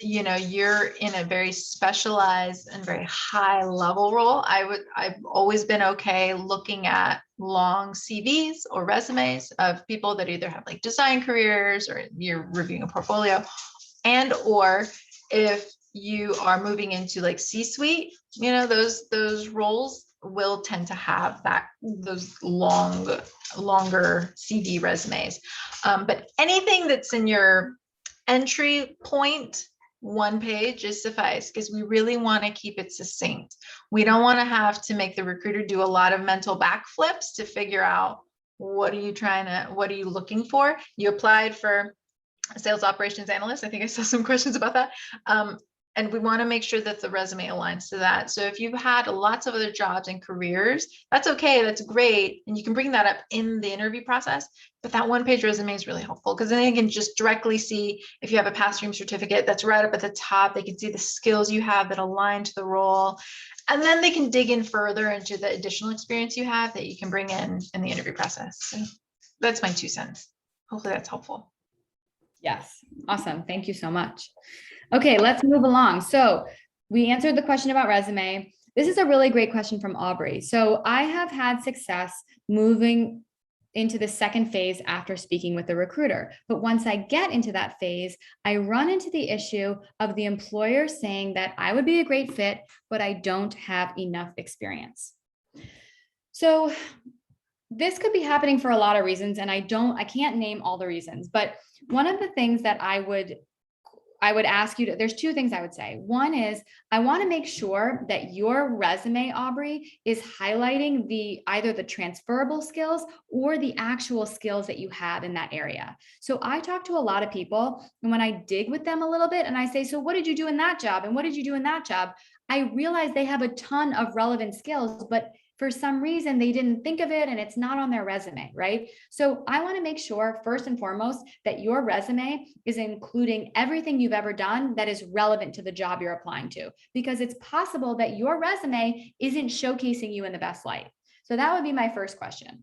you're in a very specialized and very high level role. I've always been okay looking at long CVs or resumes of people that either have like design careers or you're reviewing a portfolio, and or if you are moving into like C-suite, those roles will tend to have those longer CV resumes. But anything that's in your entry point one page is suffice, because we really want to keep it succinct. We don't want to have to make the recruiter do a lot of mental backflips to figure out what are you looking for? You applied for a sales operations analyst. I think I saw some questions about that. And we want to make sure that the resume aligns to that. So if you've had lots of other jobs and careers, that's okay. That's great. And you can bring that up in the interview process. But that one-page resume is really helpful, because then they can just directly see if you have a Pathstream certificate that's right up at the top. They can see the skills you have that align to the role. And then they can dig in further into the additional experience you have that you can bring in the interview process. So that's my 2 cents. Hopefully that's helpful. Yes. Awesome. Thank you so much. Okay, let's move along. So we answered the question about resume. This is a really great question from Aubrey. So I have had success moving into the second phase after speaking with the recruiter. But once I get into that phase, I run into the issue of the employer saying that I would be a great fit, but I don't have enough experience. So this could be happening for a lot of reasons, and I can't name all the reasons, but one of the things that I would ask you to, there's 2 things I would say. One is, I want to make sure that your resume, Aubrey, is highlighting either the transferable skills or the actual skills that you have in that area. So I talk to a lot of people, and when I dig with them a little bit and I say, so what did you do in that job? And what did you do in that job? I realize they have a ton of relevant skills, but for some reason they didn't think of it and it's not on their resume, right? So I want to make sure, first and foremost, that your resume is including everything you've ever done that is relevant to the job you're applying to, because it's possible that your resume isn't showcasing you in the best light. So that would be my first question.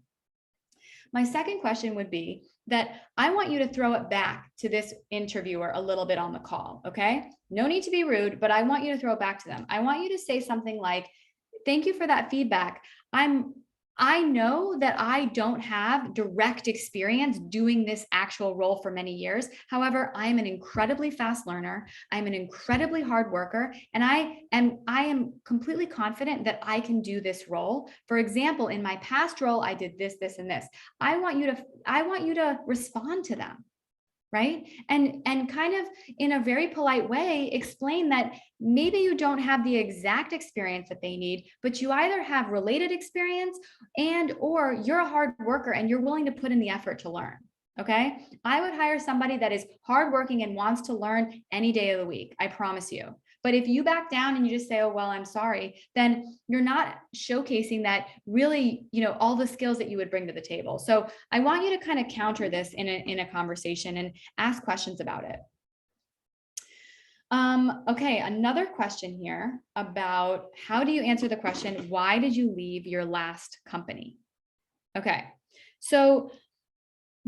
My second question would be that I want you to throw it back to this interviewer a little bit on the call, okay? No need to be rude, but I want you to throw it back to them. I want you to say something like, thank you for that feedback. I know that I don't have direct experience doing this actual role for many years. However, I am an incredibly fast learner. I'm an incredibly hard worker, and I am completely confident that I can do this role. For example, in my past role, I did this, this, and this. I want you to respond to them. Right? And kind of in a very polite way, explain that maybe you don't have the exact experience that they need, but you either have related experience or you're a hard worker and you're willing to put in the effort to learn. Okay. I would hire somebody that is hardworking and wants to learn any day of the week. I promise you. But if you back down and you just say, oh, well, I'm sorry, then you're not showcasing that really, all the skills that you would bring to the table. So I want you to kind of counter this in a conversation and ask questions about it. Okay, another question here about how do you answer the question, why did you leave your last company? Okay, so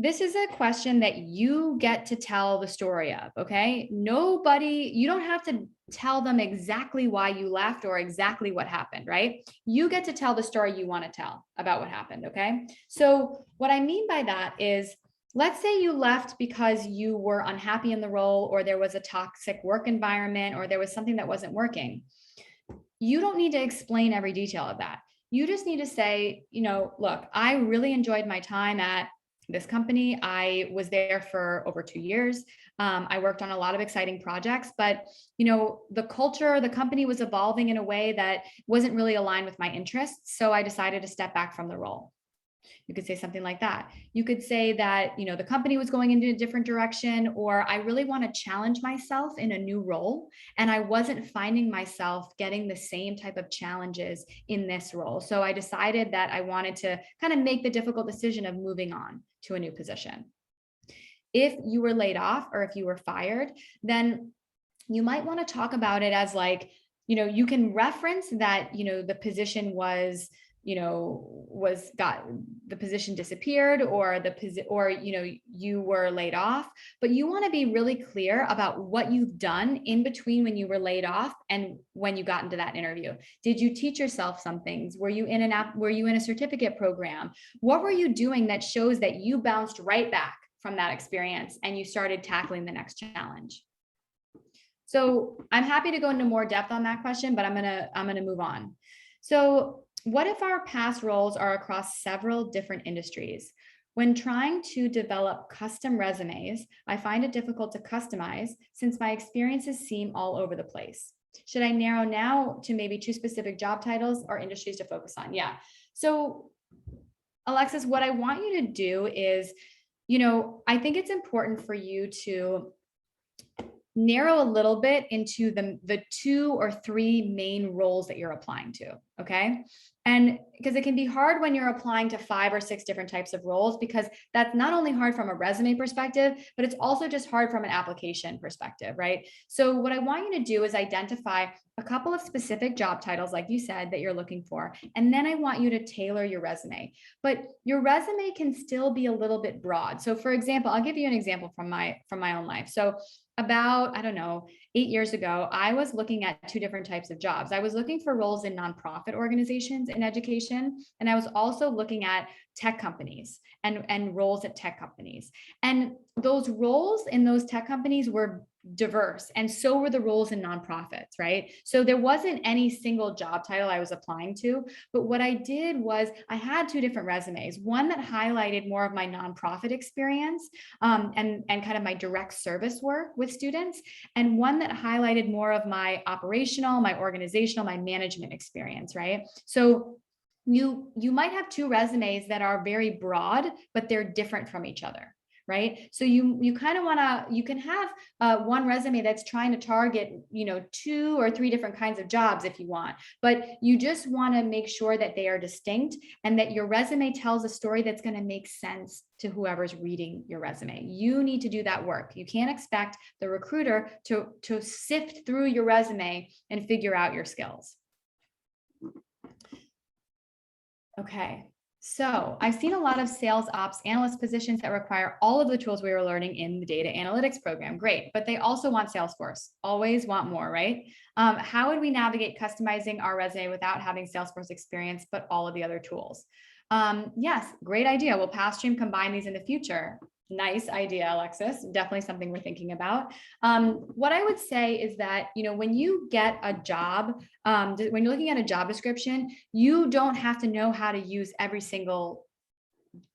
this is a question that you get to tell the story of, okay? You don't have to tell them exactly why you left or exactly what happened, right? You get to tell the story you want to tell about what happened, okay? So what I mean by that is, let's say you left because you were unhappy in the role, or there was a toxic work environment, or there was something that wasn't working. You don't need to explain every detail of that. You just need to say, look, I really enjoyed my time at this company. I was there for over 2 years. I worked on a lot of exciting projects, but the culture, the company was evolving in a way that wasn't really aligned with my interests. So I decided to step back from the role. You could say something like that. You could say that, the company was going into a different direction, or I really want to challenge myself in a new role, and I wasn't finding myself getting the same type of challenges in this role. So I decided that I wanted to kind of make the difficult decision of moving on to a new position. If you were laid off or if you were fired, then you might want to talk about it as like, you can reference that, the position was, the position disappeared, or you were laid off, but you want to be really clear about what you've done in between when you were laid off and when you got into that interview. Did you teach yourself some things? Were you in a certificate program? What were you doing that shows that you bounced right back from that experience and you started tackling the next challenge? So I'm happy to go into more depth on that question, but I'm gonna move on. So what if our past roles are across several different industries? When trying to develop custom resumes, I find it difficult to customize since my experiences seem all over the place. Should I narrow now to maybe 2 specific job titles or industries to focus on? Yeah. So Alexis, what I want you to do is, I think it's important for you to narrow a little bit into the 2 or 3 main roles that you're applying to. Okay. And because it can be hard when you're applying to 5 or 6 different types of roles, because that's not only hard from a resume perspective, but it's also just hard from an application perspective, right? So what I want you to do is identify a couple of specific job titles, like you said, that you're looking for. And then I want you to tailor your resume. But your resume can still be a little bit broad. So for example, I'll give you an example from my own life. So about, I don't know, 8 years ago, I was looking at 2 different types of jobs. I was looking for roles in nonprofit organizations in education, and I was also looking at tech companies and roles at tech companies. And those roles in those tech companies were diverse, and so were the roles in nonprofits, right? So there wasn't any single job title I was applying to, but what I did was I had 2 different resumes, one that highlighted more of my nonprofit experience, and kind of my direct service work with students, and one that highlighted more of my operational, my organizational, my management experience, right? So you might have 2 resumes that are very broad, but they're different from each other, right? So you kind of want to, you can have one resume that's trying to target, 2 or 3 different kinds of jobs if you want, but you just want to make sure that they are distinct and that your resume tells a story that's going to make sense to whoever's reading your resume. You need to do that work. You can't expect the recruiter to sift through your resume and figure out your skills. Okay. So I've seen a lot of sales ops analyst positions that require all of the tools we were learning in the data analytics program. Great, but they also want Salesforce. Always want more, right? How would we navigate customizing our resume without having Salesforce experience, but all of the other tools? Yes, great idea. Will Pathstream combine these in the future? Nice idea, Alexis. Definitely something we're thinking about. What I would say is that, when you get a job, when you're looking at a job description, you don't have to know how to use every single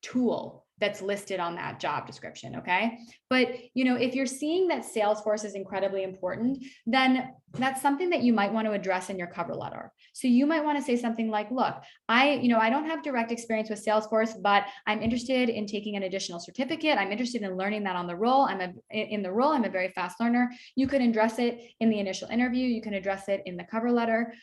tool that's listed on that job description. Okay. But, if you're seeing that Salesforce is incredibly important, then that's something that you might want to address in your cover letter. So you might want to say something like, look, I don't have direct experience with Salesforce, but I'm interested in taking an additional certificate. I'm interested in learning that on the role. I'm a very fast learner. You can address it in the initial interview. You can address it in the cover letter.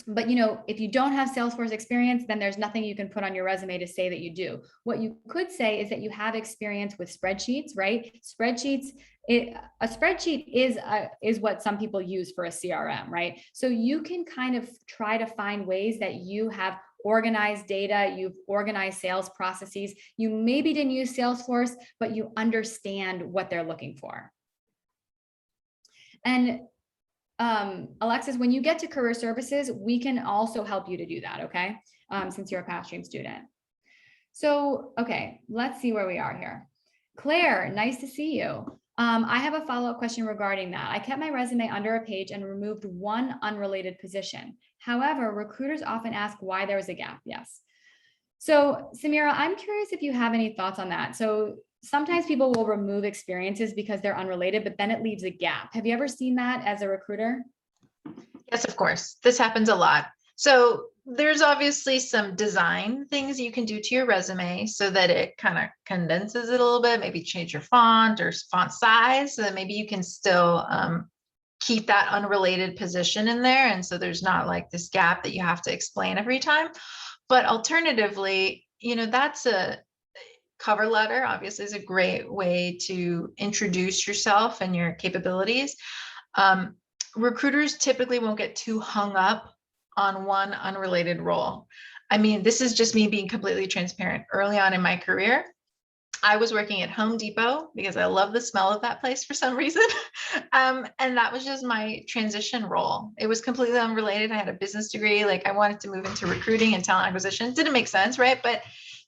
But if you don't have Salesforce experience, then there's nothing you can put on your resume to say that you do. What you could say is that you have experience with spreadsheets, right? A spreadsheet is what some people use for a CRM, right? So you can kind of try to find ways that you have organized data, you've organized sales processes. You maybe didn't use Salesforce, but you understand what they're looking for. And Alexis, when you get to career services, we can also help you to do that, okay? Since you're a Pathstream student. So, okay, let's see where we are here. Claire, nice to see you. I have a follow-up question regarding that. I kept my resume under a page and removed one unrelated position. However, recruiters often ask why there was a gap. Yes. So, Samira, I'm curious if you have any thoughts on that. So sometimes people will remove experiences because they're unrelated, but then it leaves a gap. Have you ever seen that as a recruiter? Yes, of course. This happens a lot. So there's obviously some design things you can do to your resume so that it kind of condenses it a little bit, maybe change your font or font size, so that maybe you can still keep that unrelated position in there. And so there's not like this gap that you have to explain every time. But alternatively, that's a cover letter, obviously, is a great way to introduce yourself and your capabilities. Recruiters typically won't get too hung up on one unrelated role. I mean, this is just me being completely transparent. Early on in my career, I was working at Home Depot because I love the smell of that place for some reason. And that was just my transition role. It was completely unrelated. I had a business degree. Like, I wanted to move into recruiting and talent acquisition. Didn't make sense, right? But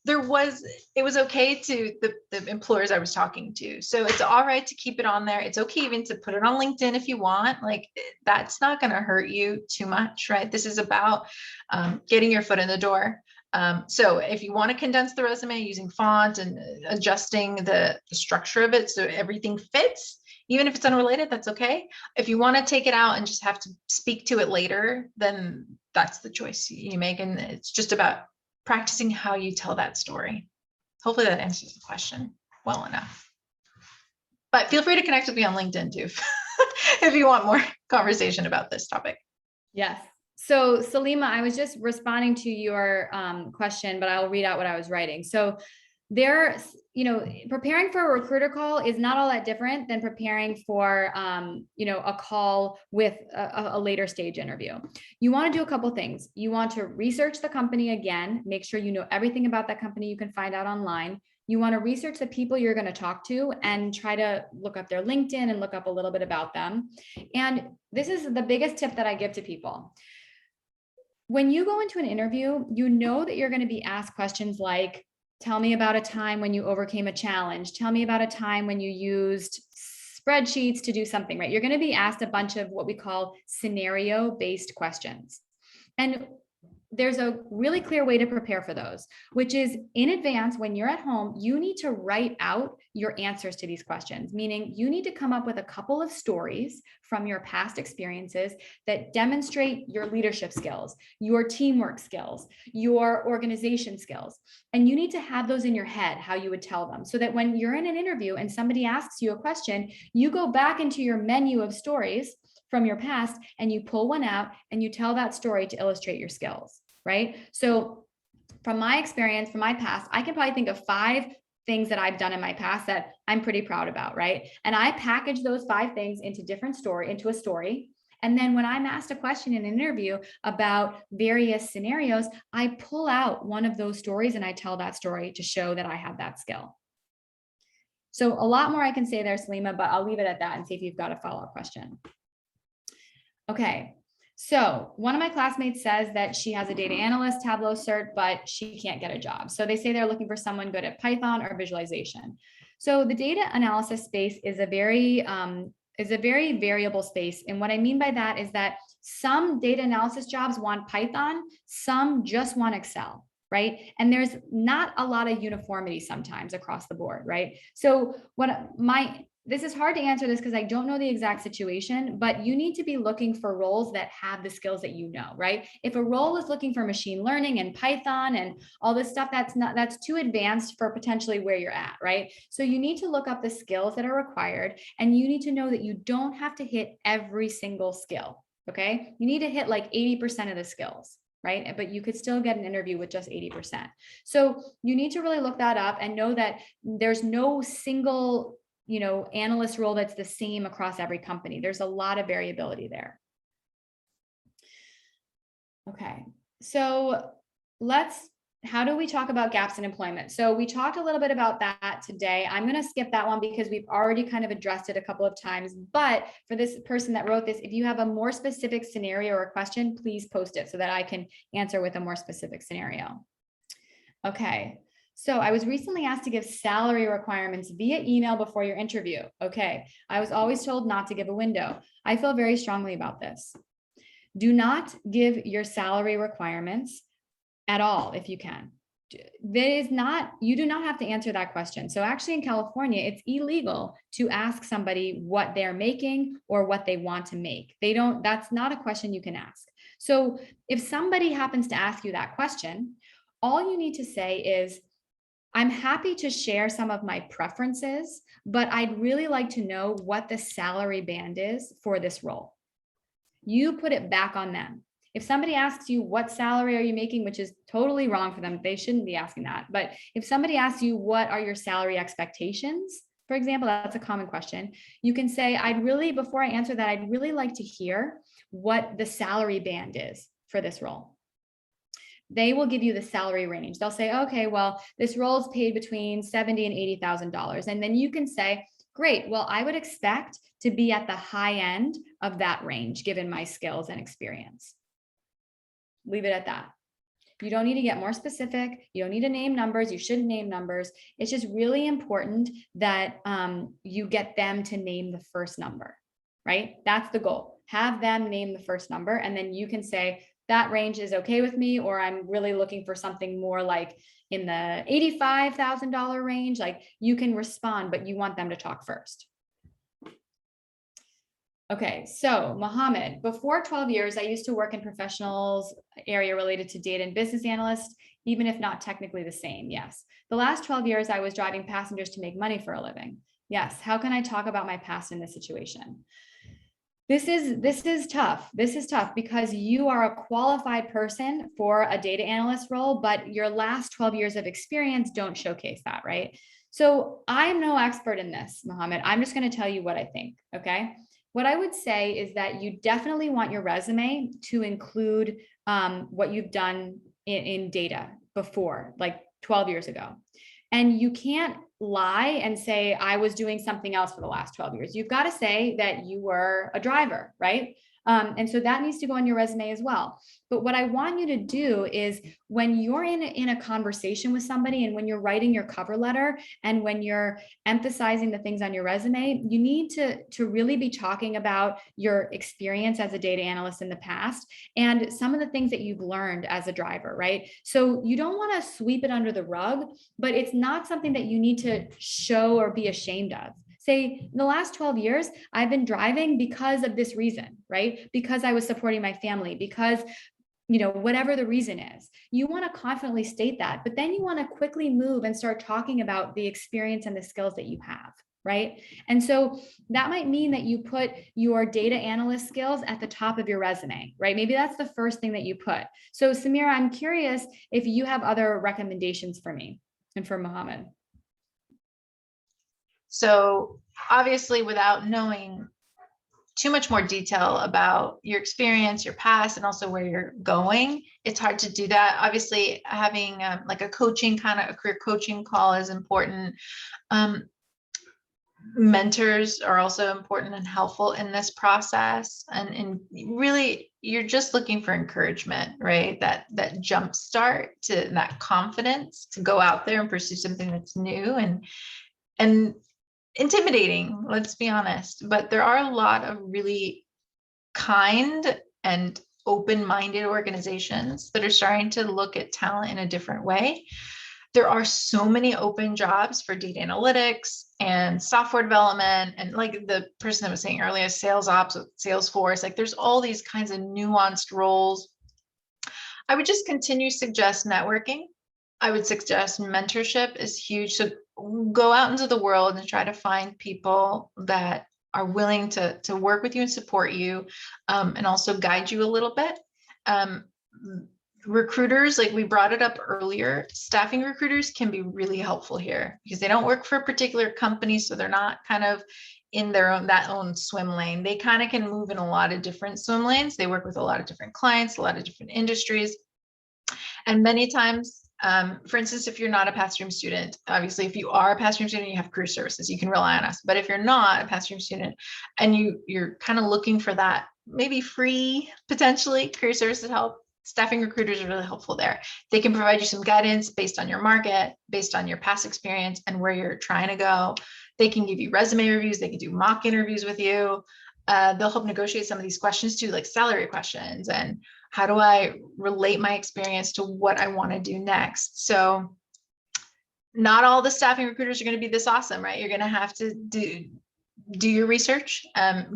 it was okay to the employers I was talking to. So it's all right to keep it on there. It's okay even to put it on LinkedIn if you want. Like, that's not going to hurt you too much, right? This is about getting your foot in the door. So if you want to condense the resume using font and adjusting the structure of it so everything fits, even if it's unrelated, that's okay. If you want to take it out and just have to speak to it later, then that's the choice you make. And it's just about practicing how you tell that story. Hopefully that answers the question well enough. But feel free to connect with me on LinkedIn too, if you want more conversation about this topic. Yes. So Salima, I was just responding to your question, but I'll read out what I was writing. So preparing for a recruiter call is not all that different than preparing for, a call with a later stage interview. You want to do a couple things. You want to research the company again, make sure you know everything about that company you can find out online. You want to research the people you're going to talk to and try to look up their LinkedIn and look up a little bit about them. And this is the biggest tip that I give to people. When you go into an interview, you know that you're going to be asked questions like, tell me about a time when you overcame a challenge. Tell me about a time when you used spreadsheets to do something, right? You're going to be asked a bunch of what we call scenario-based questions. And there's a really clear way to prepare for those, which is in advance, when you're at home, you need to write out your answers to these questions, meaning you need to come up with a couple of stories from your past experiences that demonstrate your leadership skills, your teamwork skills, your organization skills. And you need to have those in your head, how you would tell them, so that when you're in an interview and somebody asks you a question, you go back into your menu of stories from your past and you pull one out and you tell that story to illustrate your skills, right? So from my experience, from my past, I can probably think of 5 things that I've done in my past that I'm pretty proud about, right? And I package those 5 things into a story. And then when I'm asked a question in an interview about various scenarios, I pull out one of those stories and I tell that story to show that I have that skill. So a lot more I can say there, Salima, but I'll leave it at that and see if you've got a follow-up question. Okay, so one of my classmates says that she has a data analyst Tableau cert, but she can't get a job. So they say they're looking for someone good at Python or visualization. So the data analysis space is a very variable space. And what I mean by that is that some data analysis jobs want Python, some just want Excel, right? And there's not a lot of uniformity sometimes across the board, right? So this is hard to answer this because I don't know the exact situation, but you need to be looking for roles that have the skills that you know, right? If a role is looking for machine learning and Python and all this stuff, that's too advanced for potentially where you're at, right? So you need to look up the skills that are required, and you need to know that you don't have to hit every single skill, okay? You need to hit like 80% of the skills, right? But you could still get an interview with just 80%. So you need to really look that up and know that there's no single analyst role that's the same across every company. There's a lot of variability there. Okay, so how do we talk about gaps in employment? So we talked a little bit about that today. I'm going to skip that one because we've already kind of addressed it a couple of times. But for this person that wrote this, if you have a more specific scenario or question, please post it so that I can answer with a more specific scenario. Okay. So I was recently asked to give salary requirements via email before your interview. Okay. I was always told not to give a window. I feel very strongly about this. Do not give your salary requirements at all if you can. You do not have to answer that question. So actually in California, it's illegal to ask somebody what they're making or what they want to make. That's not a question you can ask. So if somebody happens to ask you that question, all you need to say is, I'm happy to share some of my preferences, but I'd really like to know what the salary band is for this role. You put it back on them. If somebody asks you, what salary are you making, which is totally wrong for them, they shouldn't be asking that. But if somebody asks you, what are your salary expectations? For example, that's a common question. You can say, before I answer that, I'd really like to hear what the salary band is for this role. They will give you the salary range. They'll say, okay, well, this role is paid between $70,000 and $80,000. And then you can say, great, well, I would expect to be at the high end of that range, given my skills and experience. Leave it at that. You don't need to get more specific. You don't need to name numbers. You shouldn't name numbers. It's just really important that you get them to name the first number, right? That's the goal. Have them name the first number, and then you can say that range is okay with me, or I'm really looking for something more like in the $85,000 range. Like, you can respond, but you want them to talk first. Okay, so Mohammed, before 12 years, I used to work in professionals area related to data and business analyst, even if not technically the same. Yes. The last 12 years, I was driving passengers to make money for a living. Yes. How can I talk about my past in this situation? This is tough. This is tough because you are a qualified person for a data analyst role, but your last 12 years of experience don't showcase that, right? So I'm no expert in this, Mohammed. I'm just going to tell you what I think. Okay. What I would say is that you definitely want your resume to include what you've done in data before, like 12 years ago. And you can't lie and say, I was doing something else for the last 12 years. You've got to say that you were a driver, right? And so that needs to go on your resume as well. But what I want you to do is when you're in a conversation with somebody, and when you're writing your cover letter, and when you're emphasizing the things on your resume, you need to really be talking about your experience as a data analyst in the past and some of the things that you've learned as a driver, right? So you don't want to sweep it under the rug, but it's not something that you need to show or be ashamed of. Say, in the last 12 years, I've been driving because of this reason, right? Because I was supporting my family, because, whatever the reason is. You want to confidently state that, but then you want to quickly move and start talking about the experience and the skills that you have, right? And so that might mean that you put your data analyst skills at the top of your resume, right? Maybe that's the first thing that you put. So Samira, I'm curious if you have other recommendations for me and for Mohammed. So obviously, without knowing too much more detail about your experience, your past, and also where you're going, it's hard to do that. Obviously, having like a career coaching call is important. Mentors are also important and helpful in this process. And really, you're just looking for encouragement, right? That jump start to that confidence to go out there and pursue something that's new and intimidating, let's be honest. But there are a lot of really kind and open-minded organizations that are starting to look at talent in a different way. There are so many open jobs for data analytics and software development, and like the person that was saying earlier, sales ops with Salesforce. Like, there's all these kinds of nuanced roles. I would just continue to suggest networking. I would suggest mentorship is huge. So go out into the world and try to find people that are willing to work with you and support you, and also guide you a little bit. Recruiters, like we brought it up earlier, staffing recruiters can be really helpful here because they don't work for a particular company. So they're not kind of in that own swim lane. They kind of can move in a lot of different swim lanes. They work with a lot of different clients, a lot of different industries. And many times, for instance, if you're not a Pathstream student, obviously, if you are a Pathstream student, you have career services, you can rely on us. But if you're not a Pathstream student and you're kind of looking for that maybe free, potentially career services help, staffing recruiters are really helpful there. They can provide you some guidance based on your market, based on your past experience and where you're trying to go. They can give you resume reviews. They can do mock interviews with you. They'll help negotiate some of these questions too, like salary questions and how do I relate my experience to what I want to do next. So not all the staffing recruiters are going to be this awesome, right? You're going to have to do your research,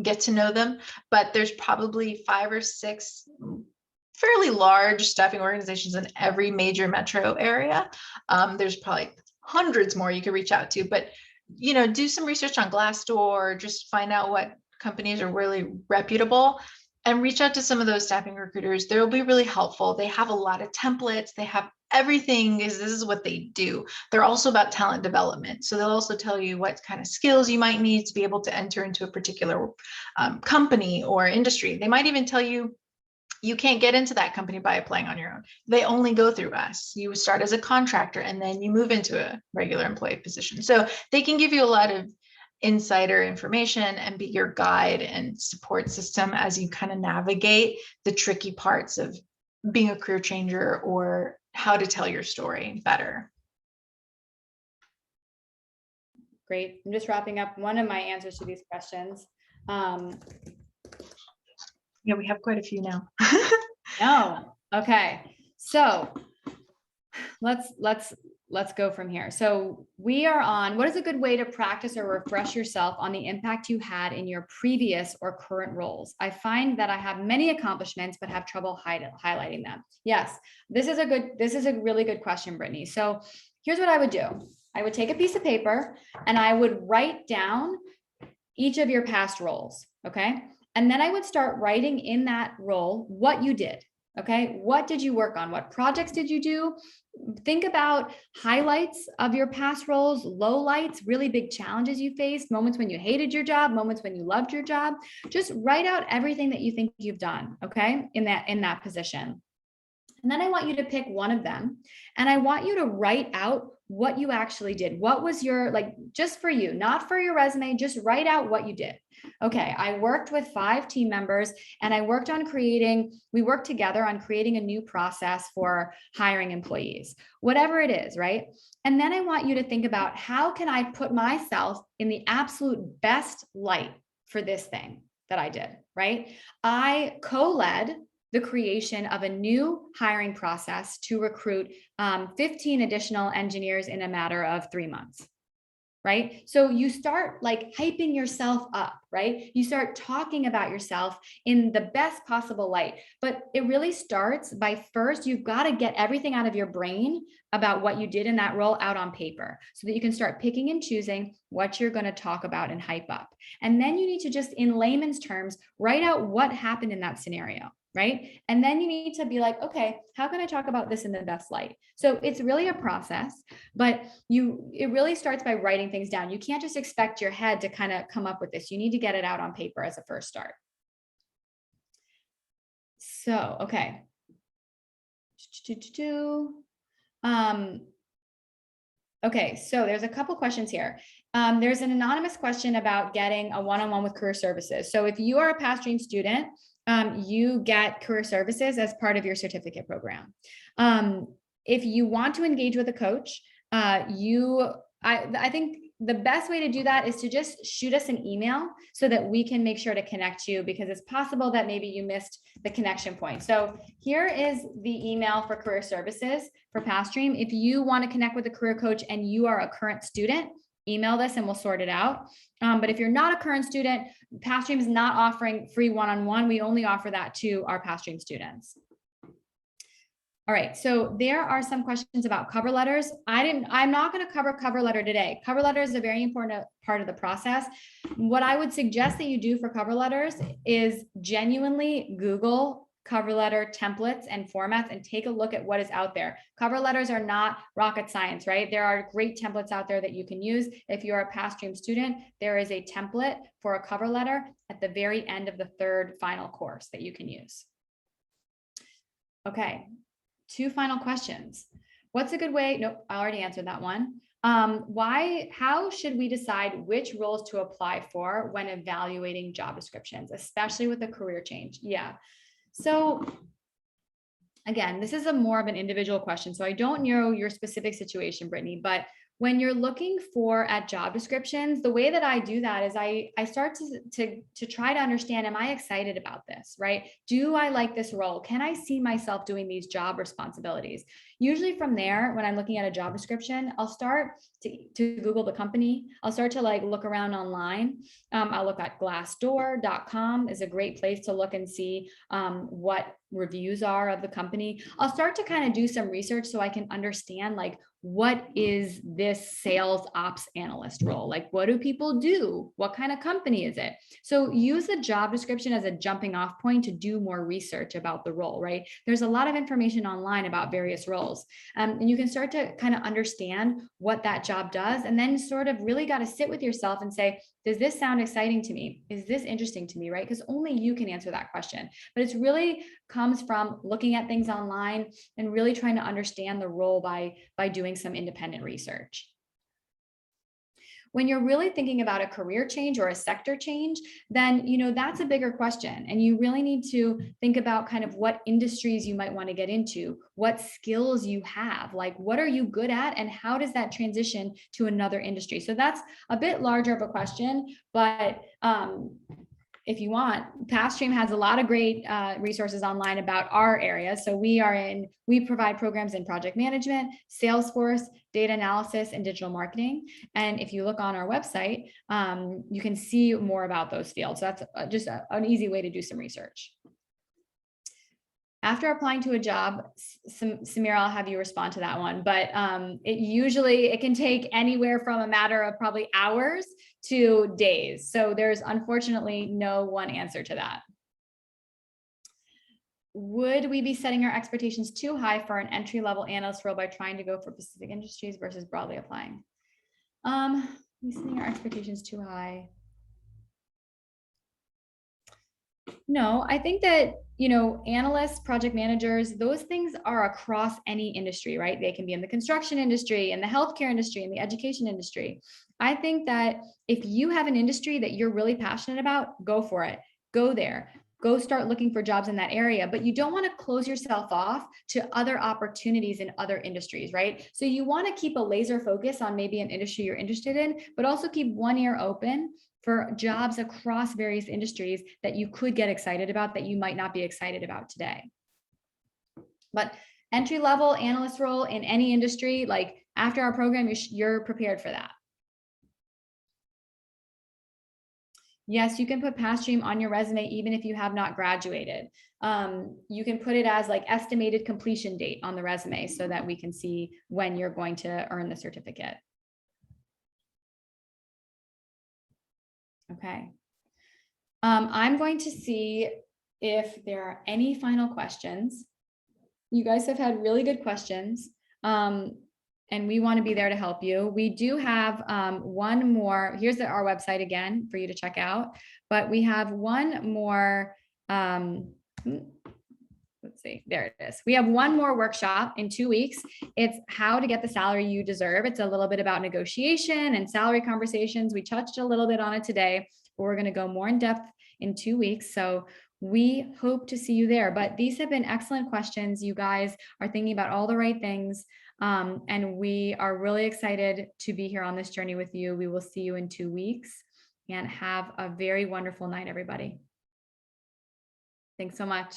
get to know them, but there's probably 5 or 6 fairly large staffing organizations in every major metro area. There's probably hundreds more you could reach out to, but do some research on Glassdoor, just find out what companies are really reputable and reach out to some of those staffing recruiters. They'll be really helpful. They have a lot of templates. They have everything. This is what they do. They're also about talent development. So they'll also tell you what kind of skills you might need to be able to enter into a particular company or industry. They might even tell you you can't get into that company by applying on your own. They only go through us. You start as a contractor and then you move into a regular employee position. So they can give you a lot of insider information and be your guide and support system as you kind of navigate the tricky parts of being a career changer or how to tell your story better. Great. I'm just wrapping up one of my answers to these questions. Yeah, we have quite a few now. No. Okay. So let's go from here. So we are on, what is a good way to practice or refresh yourself on the impact you had in your previous or current roles? I find that I have many accomplishments, but have trouble highlighting them. Yes, this is a really good question, Brittany. So here's what I would do. I would take a piece of paper and I would write down each of your past roles. Okay. And then I would start writing in that role what you did. Okay. What did you work on? What projects did you do? Think about highlights of your past roles, lowlights, really big challenges you faced, moments when you hated your job, moments when you loved your job. Just write out everything that you think you've done, okay, in that position. And then I want you to pick one of them and I want you to write out what you actually did. What was your, like, just for you, not for your resume, just write out what you did. Okay, I worked with 5 team members and we worked together on creating a new process for hiring employees, whatever it is, right? And then I want you to think about how can I put myself in the absolute best light for this thing that I did, right? I co-led the creation of a new hiring process to recruit 15 additional engineers in a matter of 3 months, right? So you start like hyping yourself up, right? You start talking about yourself in the best possible light, but it really starts by first, you've got to get everything out of your brain about what you did in that role out on paper so that you can start picking and choosing what you're going to talk about and hype up. And then you need to just, in layman's terms, write out what happened in that scenario. Right. And then you need to be like, okay, how can I talk about this in the best light? So it's really a process, but it really starts by writing things down. You can't just expect your head to kind of come up with this. You need to get it out on paper as a first start. So, okay. Okay, so there's a couple questions here. There's an anonymous question about getting a one-on-one with career services. So if you are a Pathstream student, you get career services as part of your certificate program. If you want to engage with a coach, I think the best way to do that is to just shoot us an email so that we can make sure to connect you, because it's possible that maybe you missed the connection point. So here is the email for career services for Pathstream. If you want to connect with a career coach and you are a current student, email this and we'll sort it out. But if you're not a current student, Pathstream is not offering free one-on-one. We only offer that to our Pathstream students. All right, so there are some questions about cover letters. I'm not going to cover cover letter today. Cover letter is a very important part of the process. What I would suggest that you do for cover letters is genuinely Google cover letter templates and formats and take a look at what is out there. Cover letters are not rocket science, right? There are great templates out there that you can use. If you're a Pathstream student, there is a template for a cover letter at the very end of the 3rd final course that you can use. Okay. 2 final questions. What's a good way? Nope, I already answered that one. How should we decide which roles to apply for when evaluating job descriptions, especially with a career change? Yeah. So again, this is a more of an individual question. So I don't know your specific situation, Brittany, but when you're looking at job descriptions, the way that I do that is I start to try to understand, am I excited about this, right? Do I like this role? Can I see myself doing these job responsibilities? Usually from there, when I'm looking at a job description, I'll start to Google the company. I'll start to look around online. I'll look at Glassdoor.com is a great place to look and see what reviews are of the company. I'll start to kind of do some research so I can understand what is this sales ops analyst role? What do people do? What kind of company is it? So use the job description as a jumping off point to do more research about the role, right? There's a lot of information online about various roles. And you can start to kind of understand what that job does, and then sort of really got to sit with yourself and say, does this sound exciting to me? Is this interesting to me, right? Because only you can answer that question. But it's really comes from looking at things online and really trying to understand the role by doing some independent research. When you're really thinking about a career change or a sector change, then, that's a bigger question. And you really need to think about kind of what industries you might want to get into, what skills you have, like what are you good at, and how does that transition to another industry? So that's a bit larger of a question, but if you want, Pathstream has a lot of great resources online about our area. So we provide programs in project management, Salesforce, data analysis, and digital marketing. And if you look on our website, you can see more about those fields. So that's just an easy way to do some research. After applying to a job, Samir, I'll have you respond to that one, but it can take anywhere from a matter of probably hours to days. So there's unfortunately no one answer to that. Would we be setting our expectations too high for an entry-level analyst role by trying to go for specific industries versus broadly applying? We setting our expectations too high? No, I think that, analysts, project managers, those things are across any industry, right? They can be in the construction industry, in the healthcare industry, in the education industry. I think that if you have an industry that you're really passionate about, go for it. Go there. Go start looking for jobs in that area, but you don't want to close yourself off to other opportunities in other industries, right? So you want to keep a laser focus on maybe an industry you're interested in, but also keep one ear open for jobs across various industries that you could get excited about that you might not be excited about today. But entry-level analyst role in any industry, like after our program, you're prepared for that. Yes, you can put Pathstream on your resume even if you have not graduated. You can put it as like estimated completion date on the resume so that we can see when you're going to earn the certificate. Okay. I'm going to see if there are any final questions. You guys have had really good questions, and we want to be there to help you. We do have one more. Here's our website again for you to check out, but we have one more. Let's see, there it is. We have one more workshop in 2 weeks. It's how to get the salary you deserve. It's a little bit about negotiation and salary conversations. We touched a little bit on it today, but we're going to go more in depth in 2 weeks. So we hope to see you there. But these have been excellent questions. You guys are thinking about all the right things. And we are really excited to be here on this journey with you. We will see you in 2 weeks, and have a very wonderful night, everybody. Thanks so much.